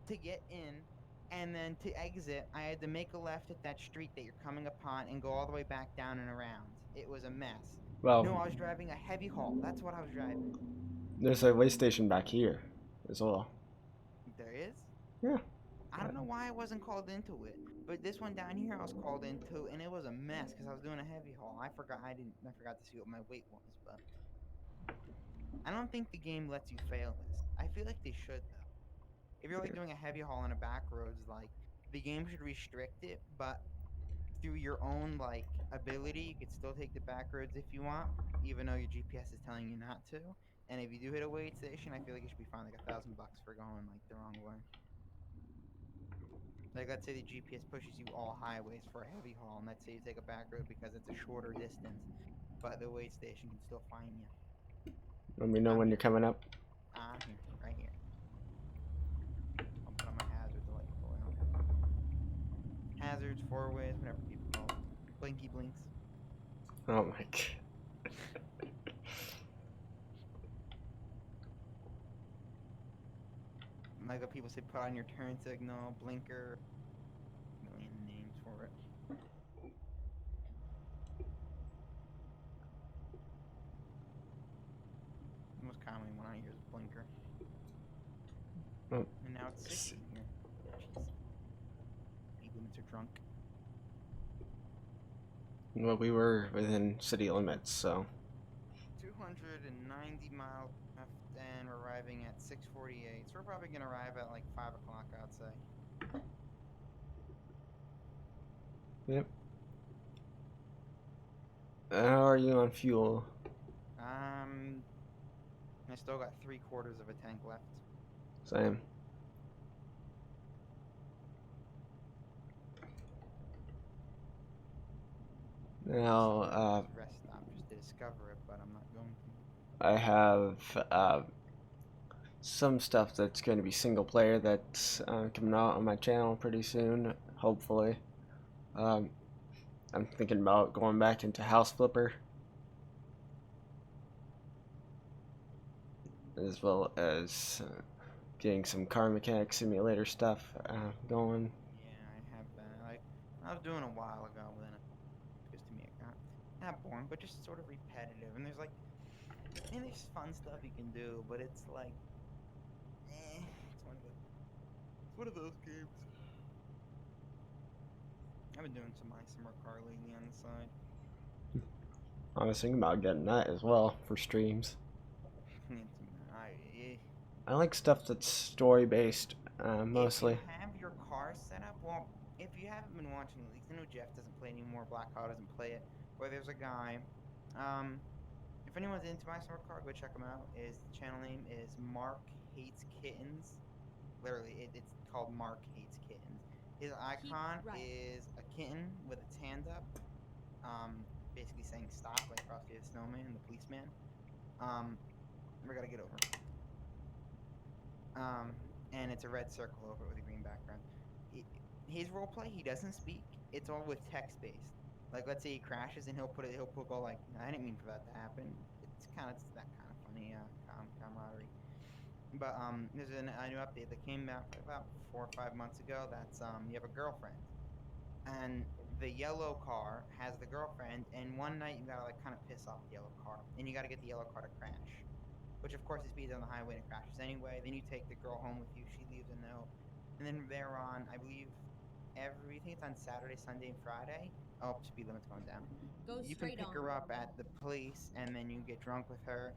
to get in, and then to exit, I had to make a left at that street that you're coming upon and go all the way back down and around. It was a mess. Well, No, I was driving a heavy haul. That's what I was driving. there's a way station back here as well. There is? Yeah. I don't know why I wasn't called into it, but this one down here I was called into, and it was a mess because I was doing a heavy haul. I forgot to see what my weight was, but I don't think the game lets you fail this. I feel like they should though. If you're doing a heavy haul on a back roads, the game should restrict it, but through your own ability, you could still take the back roads if you want, even though your GPS is telling you not to. And if you do hit a wait station, I feel like you should be fined like $1,000 for going the wrong way. Like, let's say the GPS pushes you all highways for a heavy haul, and let's say you take a back road because it's a shorter distance, but the wait station can still find you. Let me know when you're coming up. I'm here, right here. I'll put on my hazards light for you. Hazards, four ways, whatever people call it. Blinky blinks. Oh my god. Like what people say, put on your turn signal, blinker, million names for it. The most common one I hear is blinker. Oh. And now it's 60 here. Jeez. Speed limits are drunk. Well, we were within city limits, so. 290 miles left, and we're arriving at 6:48. So we're probably gonna arrive at 5 o'clock, I'd say. Yep. How are you on fuel? I still got 3/4 of a tank left. Same. Now, Rest stop just to discover it, but I'm not going to. I have some stuff that's going to be single player that's coming out on my channel pretty soon, hopefully. I'm thinking about going back into House Flipper, as well as getting some car mechanic simulator stuff going. Yeah, I have that. I was doing a while ago, but then because to me it got not boring, but just sort of repetitive. And there's there's fun stuff you can do, but it's it's one of those games. I've been doing some Isomer car lately on the side. I was thinking about getting that as well for streams. I like stuff that's story based, mostly. If you have your car set up, well, if you haven't been watching the leaks, I know Jeff doesn't play anymore, Blackhawk doesn't play it, or there's a guy. If anyone's into my summer car, go check him out. His channel name is Mark Hates Kittens. Literally, it's called Mark Hates Kittens. His icon is a kitten with its hand up, basically saying stop, like Frosty the Snowman, the policeman. We gotta get over. And it's a red circle over it with a green background. His roleplay, he doesn't speak. It's all with text based. Like, let's say he crashes and he'll put all like, I didn't mean for that to happen. It's that kind of funny camaraderie. But there's a new update that came out about 4 or 5 months ago. That's you have a girlfriend, and the yellow car has the girlfriend. And one night you gotta like kind of piss off the yellow car, and you gotta get the yellow car to crash. Which of course it speeds on the highway and it crashes anyway. Then you take the girl home with you. She leaves a note, and then they're on, I believe, I think it's on Saturday, Sunday, and Friday. Oh, speed limit's going down. You can pick her up at the place, and then you get drunk with her,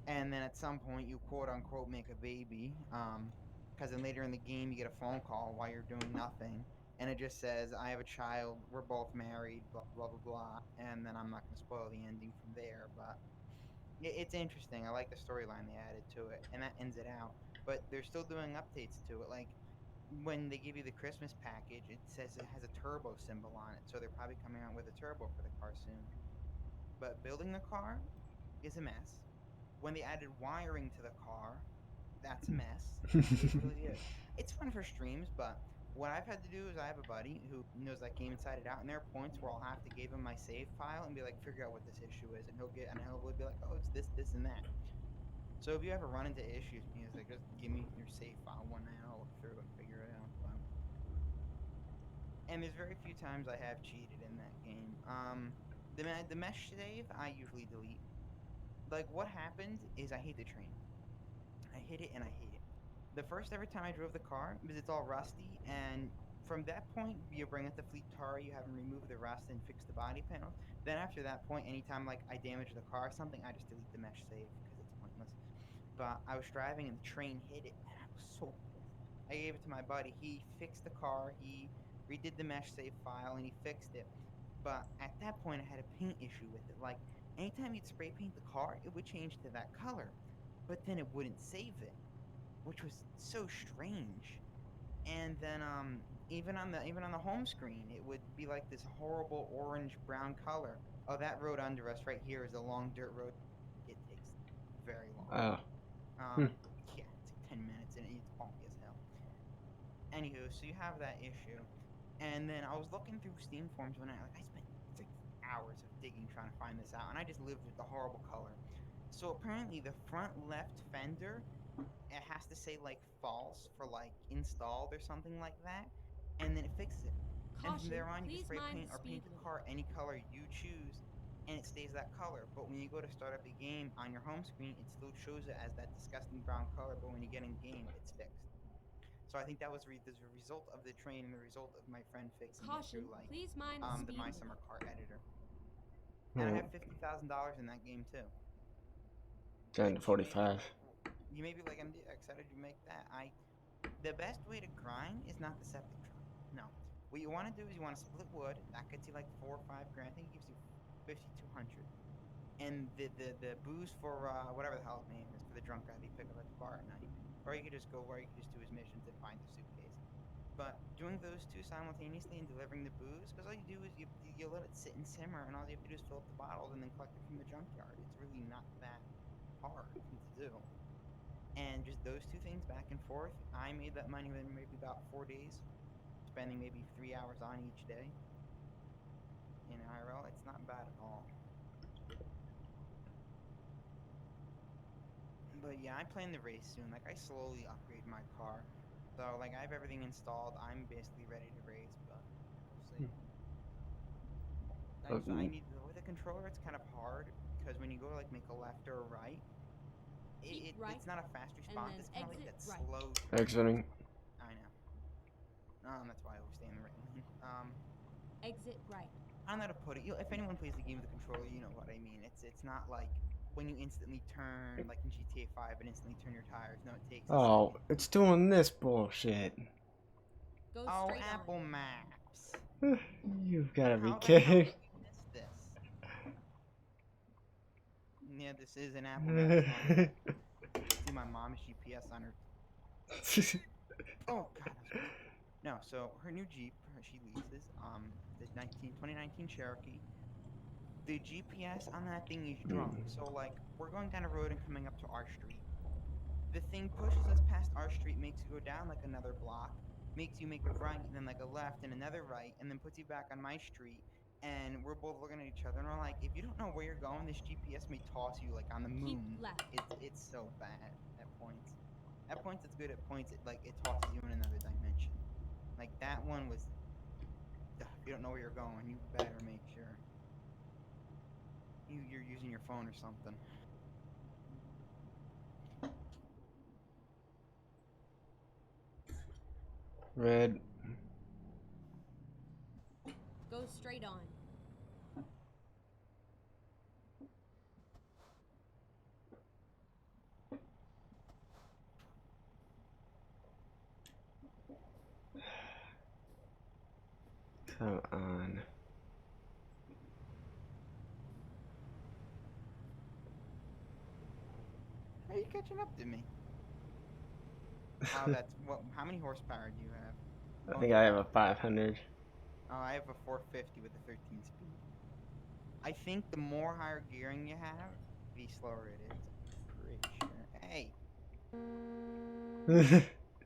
and then at some point you quote unquote make a baby. Because then later in the game you get a phone call while you're doing nothing, and it just says, "I have a child. We're both married." Blah blah blah blah. And then I'm not gonna spoil the ending from there, but it's interesting. I like the storyline they added to it, and that ends it out. But they're still doing updates to it. Like when they give you the Christmas package, it says it has a turbo symbol on it, so they're probably coming out with a turbo for the car soon. But building the car is a mess. When they added wiring to the car, that's a mess. It really is. It's fun for streams, but what I've had to do is I have a buddy who knows that game inside and out, and there are points where I'll have to give him my save file and be like, figure out what this issue is, and he'll be like, oh, it's this, this, and that. So if you ever run into issues, he's like, just give me your save file one night, I'll look through it and figure it out. But... And there's very few times I have cheated in that game. The mesh save I usually delete. Like what happened is I hate the train. I hate it and I hate it. The first ever time I drove the car, because it's all rusty, and from that point, you bring it to Fleet Tar, you have them remove the rust and fix the body panels. Then after that point, anytime like I damage the car or something, I just delete the mesh save because it's pointless. But I was driving and the train hit it, and I was so pissed. I gave it to my buddy. He fixed the car. He redid the mesh save file and he fixed it. But at that point, I had a paint issue with it. Like anytime you'd spray paint the car, it would change to that color, but then it wouldn't save it, which was so strange. And then even on the home screen, it would be like this horrible orange brown color. Oh, that road under us right here is a long dirt road. It takes very long. Oh. Yeah, it's like 10 minutes and it's bumpy as hell. Anywho, so you have that issue, and then I was looking through Steam forums one night. Like I spent like hours of digging trying to find this out, and I just lived with the horrible color. So apparently, the front left fender, it has to say like false for like installed or something like that, and then it fixes it. And from there on, you can spray paint or paint the car any color you choose, and it stays that color. But when you go to start up the game on your home screen, it still shows it as that disgusting brown color. But when you get in game, it's fixed. So I think that was the result of the train and the result of my friend fixing it through like the My Summer Car editor. And I have $50,000 in that game too. 10 to 45. You may be like, I'm excited you make that. The best way to grind is not the septic truck. No. What you want to do is you want to split wood. That gets you like 4 or 5 grand. I think it gives you 5,200. And the booze for whatever the hell his name is, for the drunk guy that you pick up at the bar at night. Or you could just go where you could just do his missions and find the suitcase. But doing those two simultaneously and delivering the booze, because all you do is you let it sit and simmer, and all you have to do is fill up the bottles and then collect it from the junkyard. It's really not that hard to do. And just those two things back and forth, I made that money within maybe about 4 days, spending maybe 3 hours on each day. In IRL, it's not bad at all. But yeah, I plan the race soon. Like I slowly upgrade my car, so like I have everything installed. I'm basically ready to race, but we'll see. I need with the controller. It's kind of hard because when you go to like make a left or a right, it's not a fast response. It's kind of like that slow. Exiting. I know. That's why I always stay in the right lane. Exit right. I don't know how to put it. If anyone plays the game with the controller, you know what I mean. It's not like when you instantly turn, like in GTA 5, and instantly turn your tires. No, it takes a Oh, second. it's doing this bullshit. Go Oh, straight Apple on. Maps. You've got to be How the hell kidding. did you miss this? Yeah, this is an Apple Maps. See my mom's GPS on her. Oh God, that was crazy. No, so her new Jeep, she leases, the 2019 Cherokee. The GPS on that thing is drunk. So like, we're going down a road and coming up to our street. The thing pushes us past our street, makes you go down like another block, makes you make a right and then like a left and another right, and then puts you back on my street. And we're both looking at each other and we're like, if you don't know where you're going, this GPS may toss you like on the Keep moon. left. It's so bad at points. At points it's good. At points it tosses you in another dimension. Like that one was. If you don't know where you're going, you better make sure you're using your phone or something. Red. Go straight on. Come on. How are you catching up to me? Oh, that's what? How many horsepower do you have? I think I have a 500. Oh, I have a 450 with a 13 speed. I think the more higher gearing you have, the slower it is. I'm pretty sure. Hey,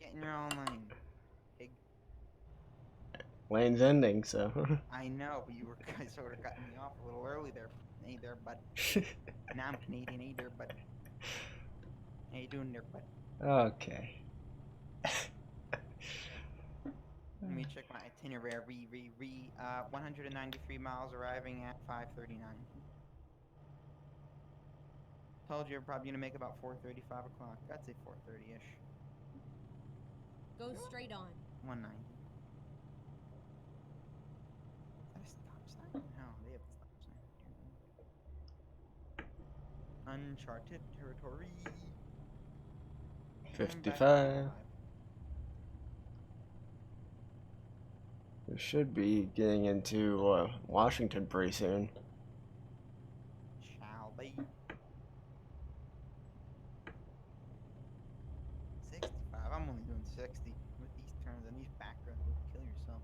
get in your own lane, pig. Lane's ending, so. I know, but you were sort of cutting me off a little early there. Hey there, bud. Now I'm Canadian. Hey there, bud. How you doing there, bud? Okay. Let me check my itinerary. 193 miles, arriving at 5:39. Told you you're probably gonna make about 4:30, 5 o'clock. I'd say 4:30ish. Go straight on. 190. Is that a stop sign? No, they have a stop sign. Uncharted territory. 55. We should be getting into Washington pretty soon. Shall be. 65. I'm only doing 60 with these turns and these back roads. You'll kill yourself.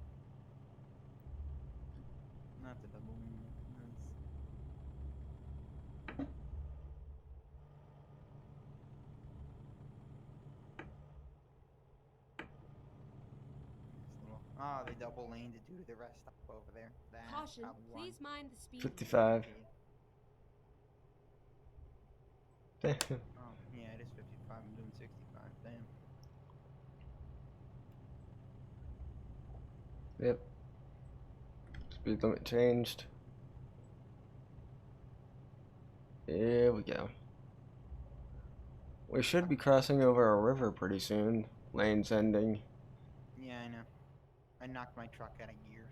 Not the double wing. Oh, they double laned it due to the rest stop over there. That's Caution, probably why. please mind the speed. 55. Oh, yeah, it is 55. I'm doing 65. Damn. Yep. Speed limit changed. Here we go. We should be crossing over a river pretty soon. Lane's ending. Yeah, I know. I knocked my truck out of gear.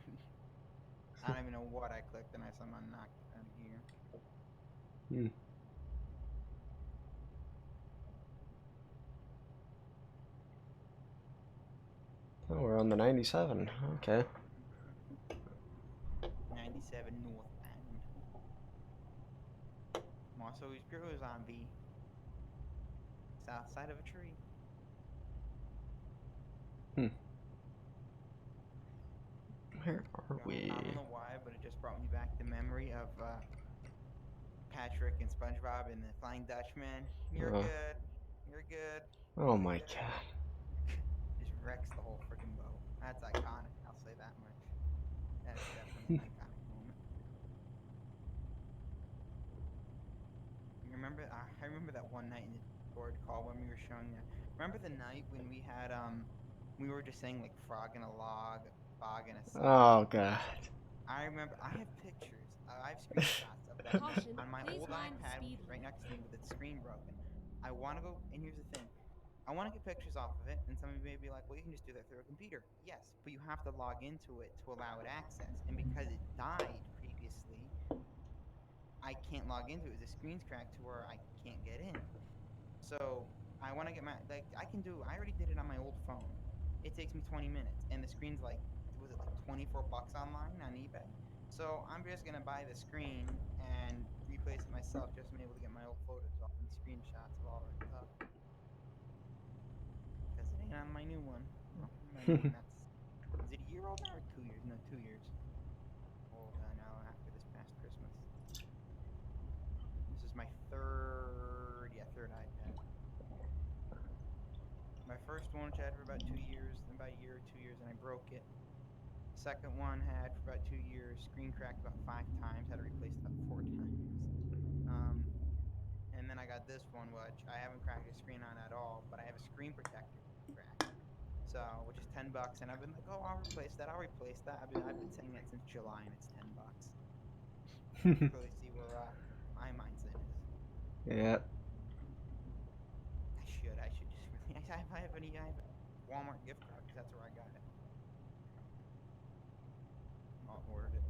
I don't even know what I clicked and I somehow knocked it out of gear. Oh, we're on the 97. Okay. 97 northbound. Moss always grows on the south side of a tree. Where are we? I don't know why, but it just brought me back the memory of Patrick and SpongeBob and the Flying Dutchman. You're good. You're good. Oh my god. Just wrecks the whole freaking boat. That's iconic. I'll say that much. That's definitely an iconic moment. You remember? I remember that one night in the Discord call when we were showing you. Remember the night when we had we were just saying like frog in a log, fog in a sun. Oh god. I remember. I have pictures. I have screenshots of that Caution, on my please old mind the iPad, which speed is right next to me with its screen broken. I want to go, and here's the thing. I I want to get pictures off of it, and some of you may be like, well, you can just do that through a computer. Yes, but you have to log into it to allow it access. And because it died previously, I can't log into it. The screen's cracked to where I can't get in. So I want to get my, like, I already did it on my old phone. It takes me 20 minutes, and the screen's like, was it like 24 bucks online on eBay? So I'm just gonna buy the screen and replace it myself, just to be able to get my old photos off and screenshots of all that stuff. Because it ain't on my new one. No, my new one, is it a year old now or 2 years? No, 2 years old now after this past Christmas. This is my third iPad. My first one, which I had for about 2 years, then about a year or 2 years, and I broke it. Second one had for about 2 years, screen cracked about 5 times, had to replace it about 4 times. And then I got this one, which I haven't cracked the screen on at all, but I have a screen protector cracked. So, which is $10, and I've been like, oh, I'll replace that. I've been saying that since July, and it's $10. Really see where my mindset is. Yeah. I should just really. I have a Walmart gift card because that's where I got it. I'll order it.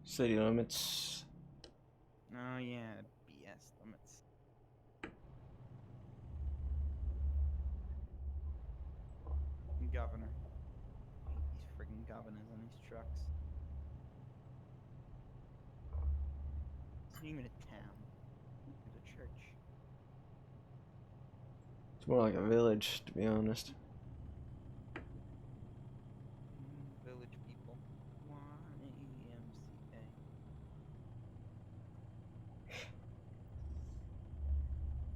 City limits. Oh yeah, BS limits. Governor. I hate these friggin' governors on these trucks. It's not even a town. It's a church. It's more like a village, to be honest. Village people. YMCA.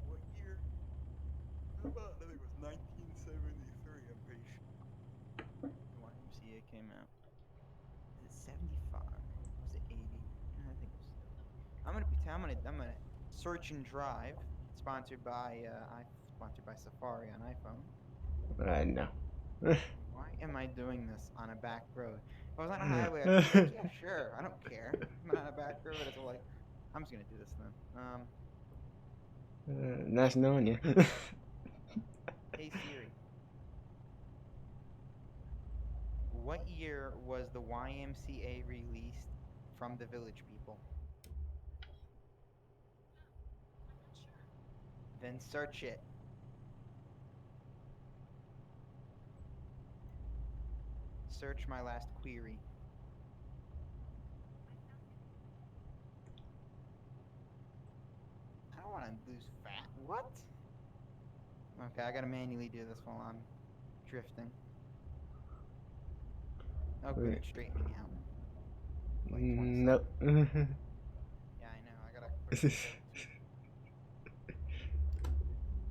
What year? I think it was 1973, I'm pretty sure. The YMCA came out. Is it 75? Was it 80? I think it was 70. I'm gonna search and drive. Sponsored by Safari on iPhone. I know. Why am I doing this on a back road? If I was on a highway, I'd be like, yeah, sure, I don't care. I'm not on a back road. It's like, I'm just gonna do this then. Nice knowing you. Hey Siri, what year was the YMCA released from the Village People? Then search it. Search my last query. I don't want to lose fat. What? Okay, I gotta manually do this while I'm drifting. Oh, good, it's straightening out. Like 20 Nope. seconds. Yeah, I know. I gotta.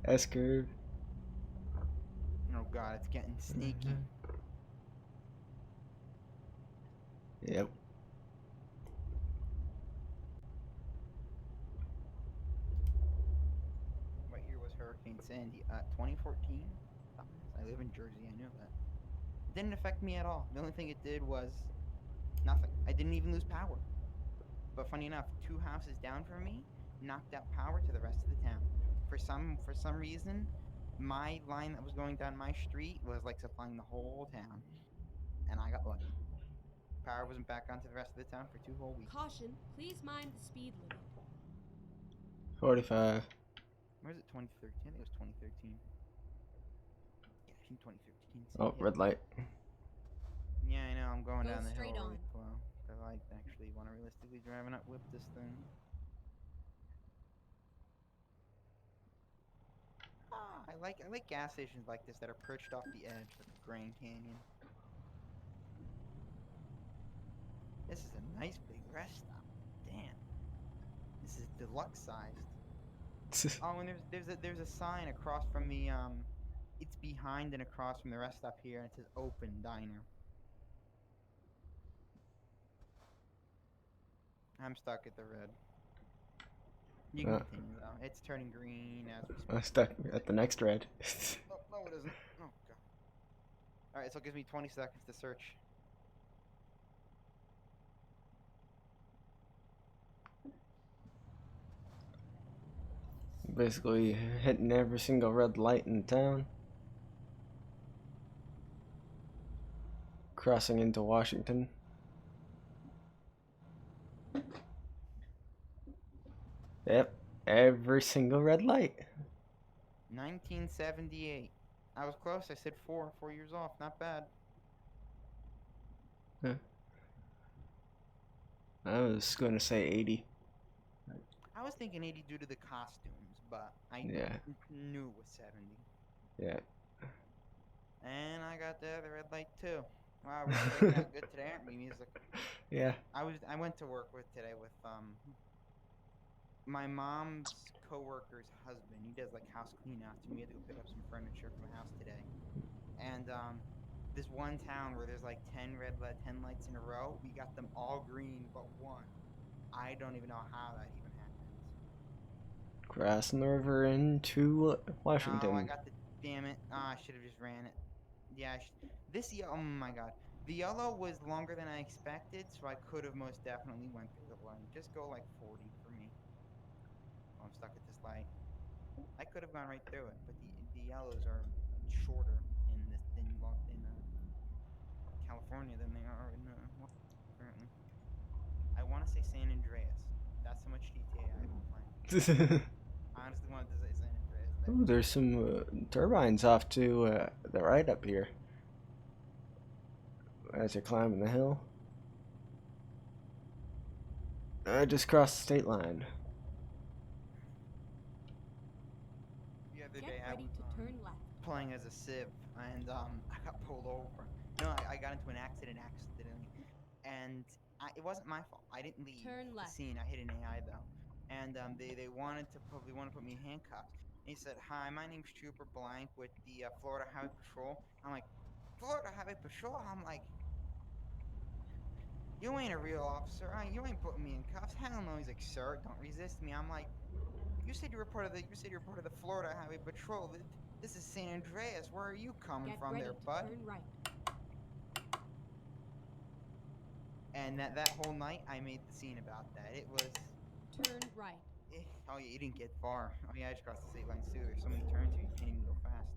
S-curve. Oh god, it's getting sneaky. Yep. What year was Hurricane Sandy? 2014. I live in Jersey. I knew that. It didn't affect me at all. The only thing it did was nothing. I didn't even lose power. But funny enough, 2 houses down from me knocked out power to the rest of the town. For some reason, my line that was going down my street was like supplying the whole town, and I got lucky. Power wasn't back on to the rest of the town for 2 whole weeks. Caution, please mind the speed limit. 45. Where is it? 2013? I think it was 2013. Yeah, I think 2013. Oh, red light. Yeah, I know. I'm going Go down the hill straight really on. slow. Because I actually want to realistically drive and not whip this thing. I like gas stations like this that are perched off the edge of the Grand Canyon. This is a nice big rest stop. Damn. This is deluxe sized. Oh, and there's a sign across from the it's behind and across from the rest stop here, and it says Open Diner. I'm stuck at the red. You can continue though. It's turning green as we speak. I'm stuck at the next red. Oh, no, it isn't. Oh god. Alright, so it gives me 20 seconds to search. Basically hitting every single red light in town. Crossing into Washington. Yep, every single red light. 1978. I was close. I said 4 years off. Not bad. Huh. I was going to say 80. I was thinking 80 due to the costumes, but I Yeah, knew it was 70. yeah. And I got the other red light too. Wow, we're starting out good today, aren't we, music? Yeah. I went to work today with my mom's coworker's husband. He does like house clean outs, and we had to go pick up some furniture from the house today. And this one town where there's like 10 lights in a row, we got them all green but one. I don't even know how that even happens. Crossing the river into No, Washington. I got the damn it. I should have just ran it. Yeah, oh my god. The yellow was longer than I expected, so I could have most definitely went through the light. Just go like 40 for me. Oh, I'm stuck at this light. I could have gone right through it, but the yellows are shorter in California than they are in apparently. I want to say San Andreas. That's how much GTA I've been playing. I honestly wanted to say San Andreas. Ooh, there's some turbines off to the right up here. As you're climbing the hill. I just crossed the state line. The other Get day I ready was to turn left. playing as a Civ, and I got pulled over. No, I got into an accident accidentally, and it wasn't my fault. I didn't leave Turn the left. scene. I hit an AI though, and they wanted to put me in handcuffs. And he said, "Hi, my name's Trooper Blank with the Florida Highway Patrol." I'm like, "Florida Highway Patrol?" I'm like, "You ain't a real officer. You ain't putting me in cuffs." Hell no. He's like, "Sir, don't resist me." I'm like, "You said you're part of the Florida Highway Patrol. This is San Andreas. Where are you coming Get from ready there, to bud?" turn right. And that whole night, I made the scene about that. It was, Turn right. oh yeah, you didn't get far. Oh yeah, I just crossed the state lines too. There's so many turns here, you can't even go fast.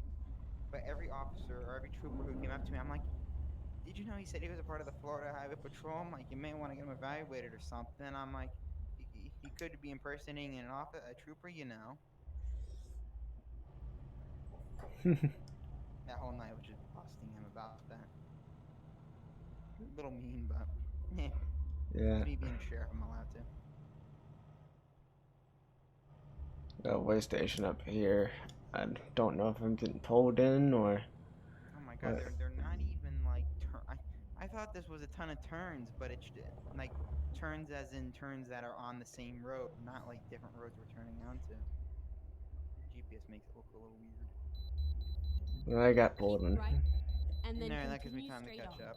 But every officer or every trooper who came up to me, I'm like, "Did you know he said he was a part of the Florida Highway Patrol?" I'm like, "You may want to get him evaluated or something." I'm like, he could be impersonating a trooper, you know." That whole night was just busting him about that. A little mean, but yeah, Yeah. it's me being a sheriff. I'm allowed to. Way station up here. I don't know if I'm getting pulled in or Oh my god, what. they're not even like I thought this was a ton of turns, but it's like turns as in turns that are on the same road, not like different roads we're turning onto. GPS makes it look a little weird. I got pulled Keep in. right, and then No, that gives me continue time to straight catch on. up.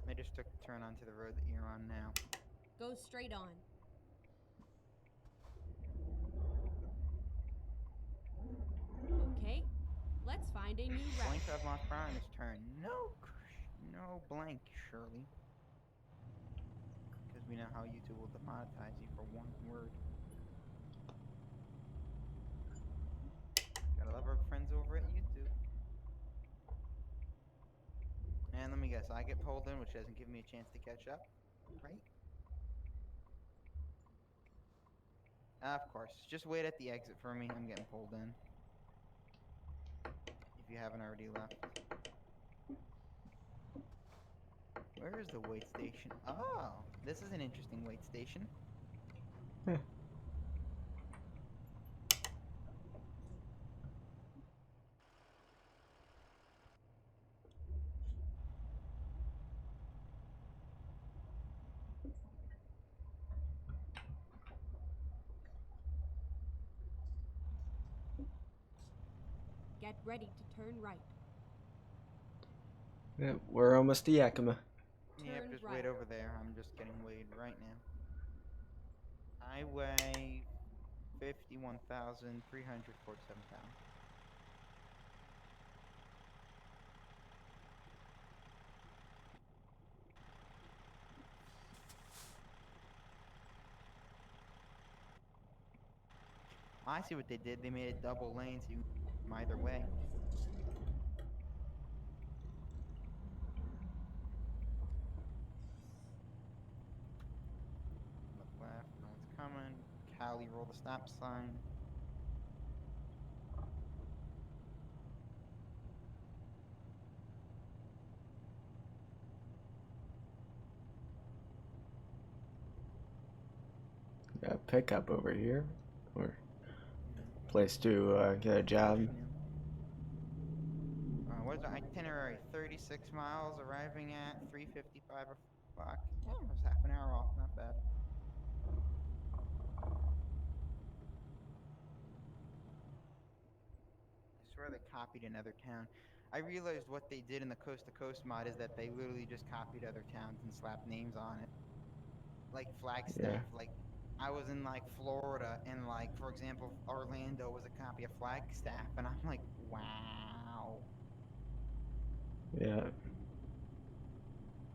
I just took the turn onto the road that you're on now. Go straight on. Okay, let's find a new route. 25 miles per hour in this turn. No blank, Shirley. Because we know how YouTube will demonetize you for one word. Gotta love our friends over at YouTube. And let me guess, I get pulled in, which doesn't give me a chance to catch up, right? Of course. Just wait at the exit for me. I'm getting pulled in. If you haven't already left. Where is the wait station? Oh, this is an interesting wait station. Get ready to turn right. Yeah, we're almost to Yakima. Yep, Turn just right. wait over there. I'm just getting weighed right now. I weigh 51,347 pounds. I see what they did. They made a double lane so you can come either way. Look left, no one's coming. Cali, roll the stop sign. Got a pickup over here, or place to get a job. What is the itinerary? 36 miles, arriving at 3:55 o'clock. Yeah, it was half an hour off, not bad. I swear they copied another town. I realized what they did in the Coast to Coast mod is that they literally just copied other towns and slapped names on it. Like Flagstaff. Yeah. Like I was in like Florida and like for example Orlando was a copy of Flagstaff and I'm like, wow. Yeah.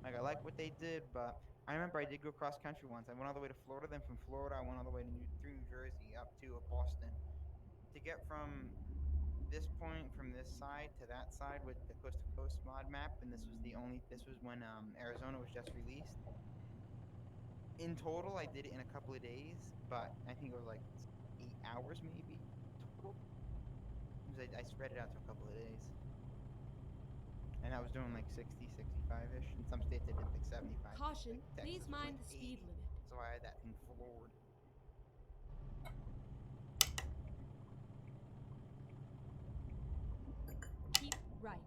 Like I like what they did, but I remember I did go cross country once. I went all the way to Florida, then from Florida I went all the way to through New Jersey up to Boston. To get from this point from this side to that side with the coast to coast mod map, and this was when Arizona was just released. In total, I did it in a couple of days, but I think it was like 8 hours maybe total. I spread it out to a couple of days, and I was doing like 60, 65-ish. In some states, I did like 75. Caution, Like please Texas was mind like the speed 80, limit. so I had that thing floored. Keep right.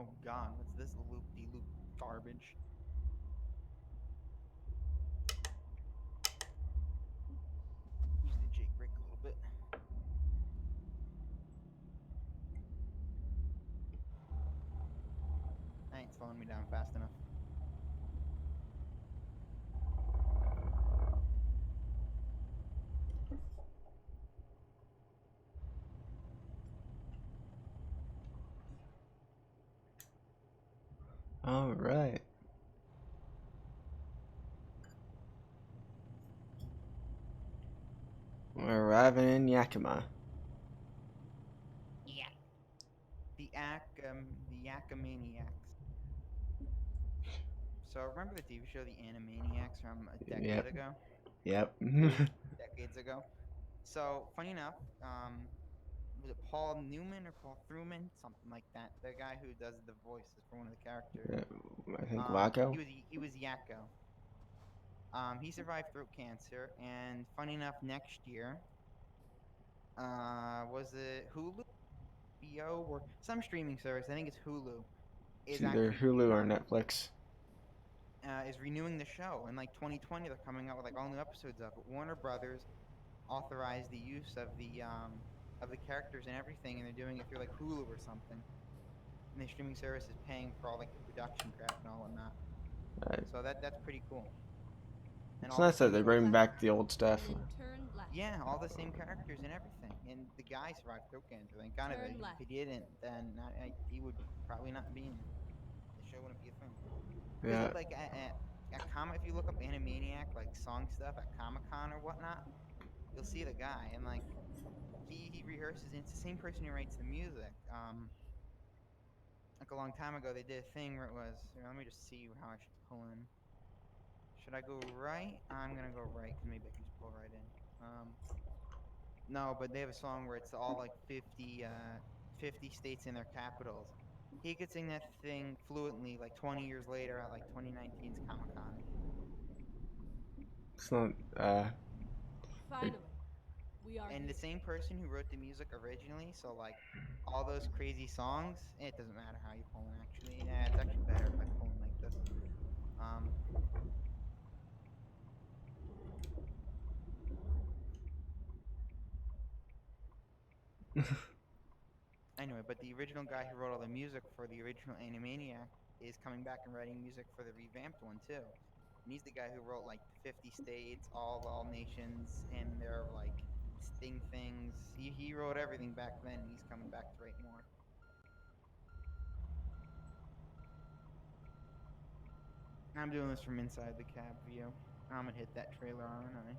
Oh god, what's this loop-de-loop garbage? Use the Jake brake a little bit. That ain't slowing me down fast enough. All right. We're arriving in Yakima. Yeah. The Yakamaniacs. So remember the TV show The Animaniacs from a decade Yep. ago? Yep. 2 decades ago. So funny enough, was it Paul Newman or Paul Truman, something like that? The guy who does the voices for one of the characters. I think Wacko. He was Yakko. He survived throat cancer, and funny enough, next year, was it Hulu, BO, or some streaming service? I think it's Hulu. It's Is either actually Hulu or Netflix. is renewing the show in like 2020. They're coming out with like all new episodes of it. Warner Brothers authorized the use of the characters and everything, and they're doing it through like Hulu or something. And the streaming service is paying for all like the production crap and all whatnot. So that's pretty cool. And It's all the nice that same they bring back the old stuff. And then turn left. Yeah, all the same characters and everything. And the guy survived throat cancer. Thank God of it. Turn left. If he didn't, then he would probably not be in it. The show wouldn't be a thing. Yeah. Because like at if you look up Animaniac like song stuff at Comic-Con or whatnot, you'll see the guy and like he rehearses. And it's the same person who writes the music. Like a long time ago, they did a thing where it was. Let me just see how I should pull in. Should I go right? I'm gonna go right because maybe I can just pull right in. No, but they have a song where it's all like 50 states in their capitals. He could sing that thing fluently like 20 years later at like 2019's Comic Con. It's not. Finally, we are And here. the same person who wrote the music originally, so like all those crazy songs, it doesn't matter how you pull in actually. Yeah, it's actually better if I pull in like this. Anyway, but the original guy who wrote all the music for the original Animaniac is coming back and writing music for the revamped one too. And he's the guy who wrote like 50 states, all nations, and their like sting things. He wrote everything back then, and he's coming back to write more. I'm doing this from inside the cab view. I'm gonna hit that trailer, aren't I?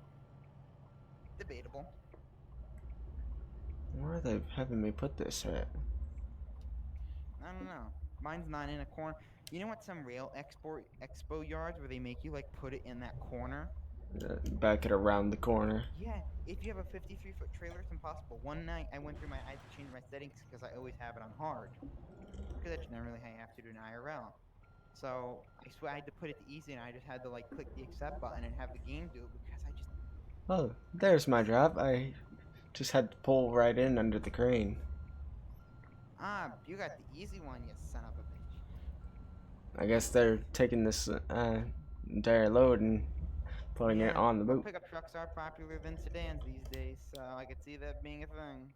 Debatable. Where are they having me put this at? I don't know. Mine's not in a corner. You know what? Some rail expo yards where they make you like put it in that corner. Back it around the corner. Yeah, if you have a 53-foot trailer, it's impossible. One night I went through I had to change my settings because I always have it on hard. Because that's generally how you have to do an IRL. So I had to put it to easy, and I just had to like click the accept button and have the game do it because I just. Oh, there's my drop. I just had to pull right in under the crane. You got the easy one, you son of a bitch. I guess they're taking this entire load and putting it on the boat. Pickup trucks are popular than sedans these days, so I could see that being a thing.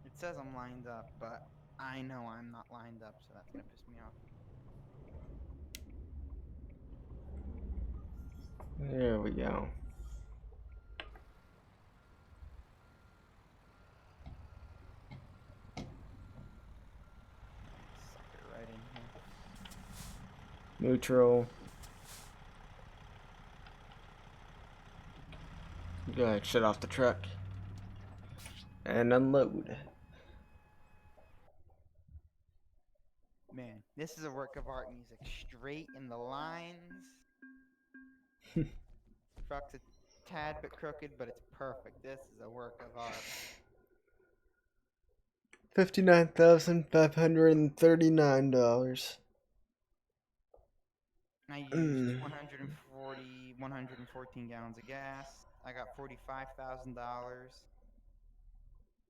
It says I'm lined up, but I know I'm not lined up, so that's gonna piss me off. There we go. Suck it right in here. Neutral. Go ahead, shut off the truck and unload. Man, this is a work of art music. Straight in the lines. Truck's a tad bit crooked, but it's perfect. This is a work of art. $59,539. I used 114 gallons of gas. I got $45,000.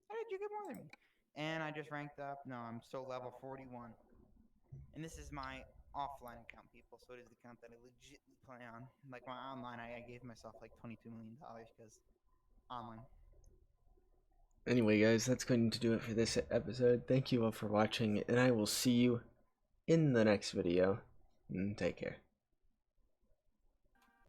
How did you get more than me? And I just ranked up. No, I'm still level 41. And this is my offline account, people. So it is the account that I legitly play on. Like my online, I gave myself like $22 million because online. Anyway, guys, that's going to do it for this episode. Thank you all for watching, and I will see you in the next video. Take care.